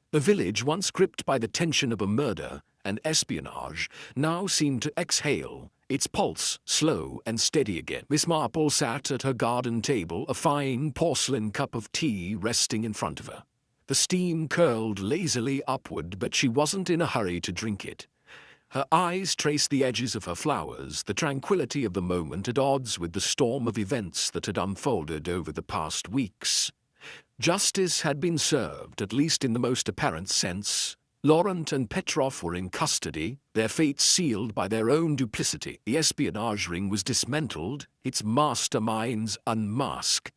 The village, once gripped by the tension of a murder and espionage, now seemed to exhale, its pulse slow and steady again. Miss Marple sat at her garden table, a fine porcelain cup of tea resting in front of her. The steam curled lazily upward, but she wasn't in a hurry to drink it. Her eyes traced the edges of her flowers, the tranquility of the moment at odds with the storm of events that had unfolded over the past weeks. Justice had been served, at least in the most apparent sense. Laurent and Petrov were in custody, their fates sealed by their own duplicity. The espionage ring was dismantled, its masterminds unmasked.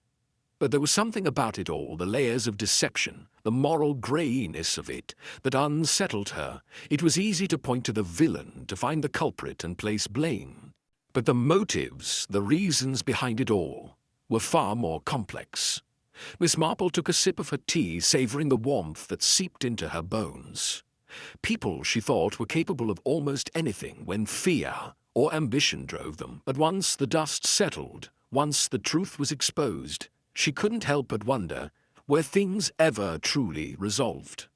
But there was something about it all, the layers of deception, the moral grayness of it, that unsettled her. It was easy to point to the villain, to find the culprit and place blame. But the motives, the reasons behind it all, were far more complex. Miss Marple took a sip of her tea, savouring the warmth that seeped into her bones. People, she thought, were capable of almost anything when fear or ambition drove them. But once the dust settled, once the truth was exposed, she couldn't help but wonder, where things ever truly resolved.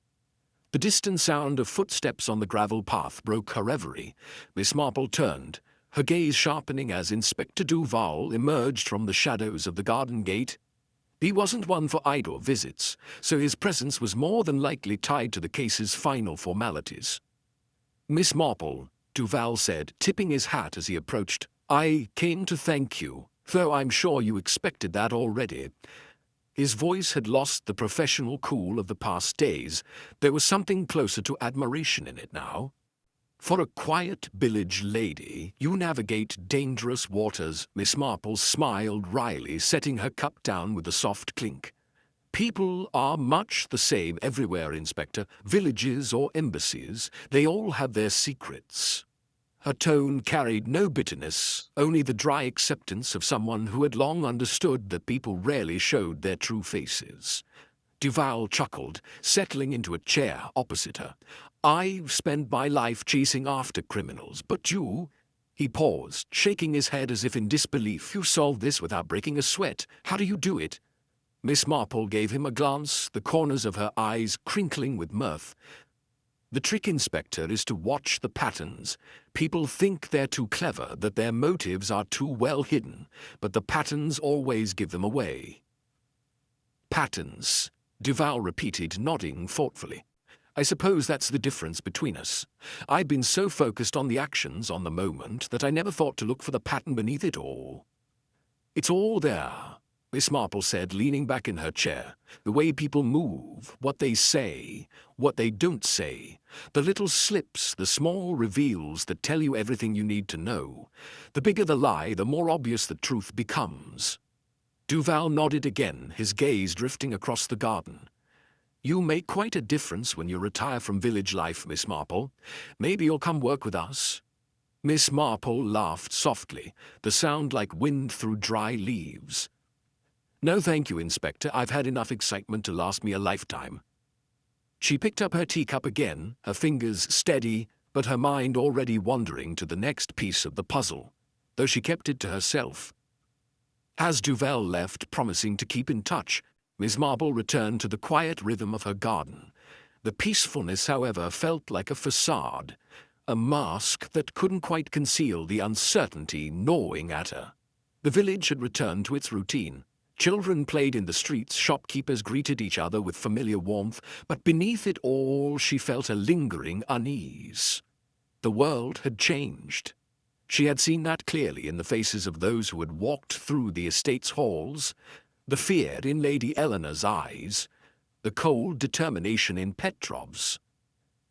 The distant sound of footsteps on the gravel path broke her reverie. Miss Marple turned, her gaze sharpening as Inspector Duval emerged from the shadows of the garden gate. He wasn't one for idle visits, so his presence was more than likely tied to the case's final formalities. "Miss Marple," Duval said, tipping his hat as he approached, "I came to thank you, though I'm sure you expected that already." His voice had lost the professional cool of the past days. There was something closer to admiration in it now. "For a quiet village lady, you navigate dangerous waters," Miss Marple smiled wryly, setting her cup down with a soft clink. "People are much the same everywhere, Inspector. Villages or embassies, they all have their secrets." Her tone carried no bitterness, only the dry acceptance of someone who had long understood that people rarely showed their true faces. Duval chuckled, settling into a chair opposite her. "I've spent my life chasing after criminals, but you—" He paused, shaking his head as if in disbelief. "You solved this without breaking a sweat. How do you do it?" Miss Marple gave him a glance, the corners of her eyes crinkling with mirth. "The trick, Inspector, is to watch the patterns. People think they're too clever, that their motives are too well hidden, but the patterns always give them away." "Patterns," Duval repeated, nodding thoughtfully. "I suppose that's the difference between us. I've been so focused on the actions on the moment that I never thought to look for the pattern beneath it all." "It's all there," Miss Marple said, leaning back in her chair. "The way people move, what they say, what they don't say, the little slips, the small reveals that tell you everything you need to know. The bigger the lie, the more obvious the truth becomes." Duval nodded again, his gaze drifting across the garden. "You make quite a difference when you retire from village life, Miss Marple. Maybe you'll come work with us." Miss Marple laughed softly, the sound like wind through dry leaves. "No thank you, Inspector. I've had enough excitement to last me a lifetime." She picked up her teacup again, her fingers steady, but her mind already wandering to the next piece of the puzzle, though she kept it to herself. As Duval left, promising to keep in touch, Miss Marple returned to the quiet rhythm of her garden. The peacefulness, however, felt like a façade, a mask that couldn't quite conceal the uncertainty gnawing at her. The village had returned to its routine. Children played in the streets, shopkeepers greeted each other with familiar warmth, but beneath it all she felt a lingering unease. The world had changed. She had seen that clearly in the faces of those who had walked through the estate's halls, the fear in Lady Eleanor's eyes, the cold determination in Petrov's.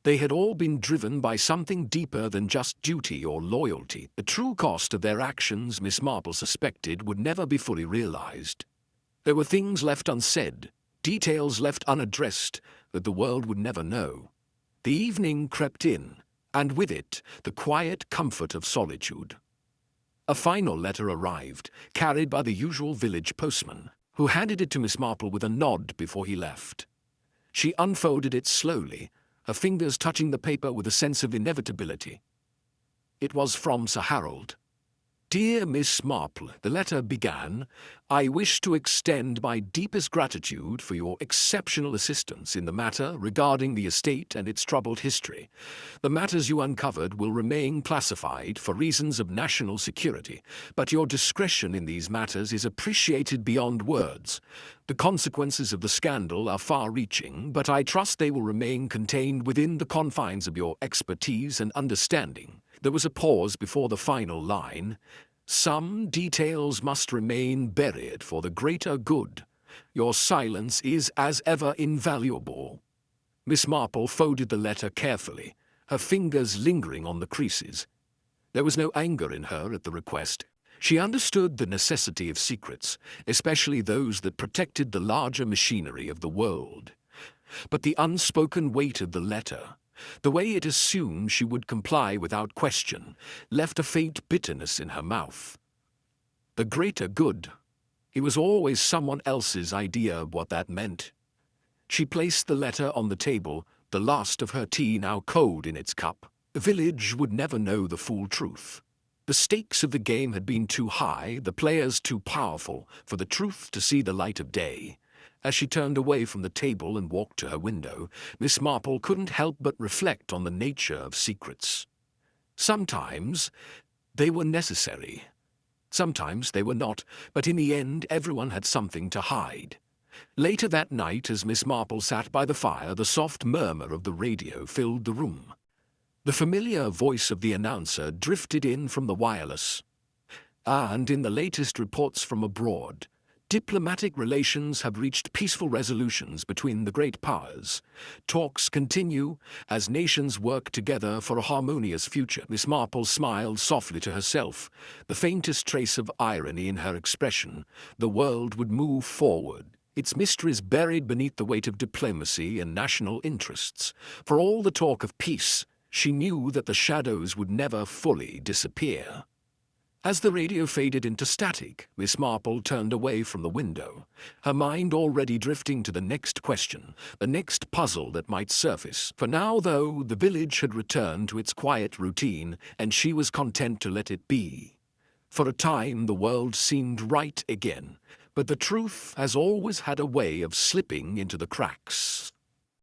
They had all been driven by something deeper than just duty or loyalty. The true cost of their actions, Miss Marple suspected, would never be fully realized. There were things left unsaid, details left unaddressed, that the world would never know. The evening crept in, and with it, the quiet comfort of solitude. A final letter arrived, carried by the usual village postman, who handed it to Miss Marple with a nod before he left. She unfolded it slowly, her fingers touching the paper with a sense of inevitability. It was from Sir Harold. "Dear Miss Marple," the letter began, "I wish to extend my deepest gratitude for your exceptional assistance in the matter regarding the estate and its troubled history. The matters you uncovered will remain classified for reasons of national security, but your discretion in these matters is appreciated beyond words. The consequences of the scandal are far-reaching, but I trust they will remain contained within the confines of your expertise and understanding." There was a pause before the final line. "Some details must remain buried for the greater good. Your silence is as ever invaluable." Miss Marple folded the letter carefully, her fingers lingering on the creases. There was no anger in her at the request. She understood the necessity of secrets, especially those that protected the larger machinery of the world. But the unspoken weight of the letter, the way it assumed she would comply without question, left a faint bitterness in her mouth. The greater good. It was always someone else's idea of what that meant. She placed the letter on the table, the last of her tea now cold in its cup. The village would never know the full truth. The stakes of the game had been too high, the players too powerful, for the truth to see the light of day. As she turned away from the table and walked to her window, Miss Marple couldn't help but reflect on the nature of secrets. Sometimes they were necessary. Sometimes they were not, but in the end everyone had something to hide. Later that night, as Miss Marple sat by the fire, the soft murmur of the radio filled the room. The familiar voice of the announcer drifted in from the wireless. And in the latest reports from abroad, diplomatic relations have reached peaceful resolutions between the great powers. Talks continue as nations work together for a harmonious future. Miss Marple smiled softly to herself, the faintest trace of irony in her expression. The world would move forward, its mysteries buried beneath the weight of diplomacy and national interests. For all the talk of peace, she knew that the shadows would never fully disappear. As the radio faded into static, Miss Marple turned away from the window, her mind already drifting to the next question, the next puzzle that might surface. For now, though, the village had returned to its quiet routine, and she was content to let it be. For a time, the world seemed right again, but the truth has always had a way of slipping into the cracks.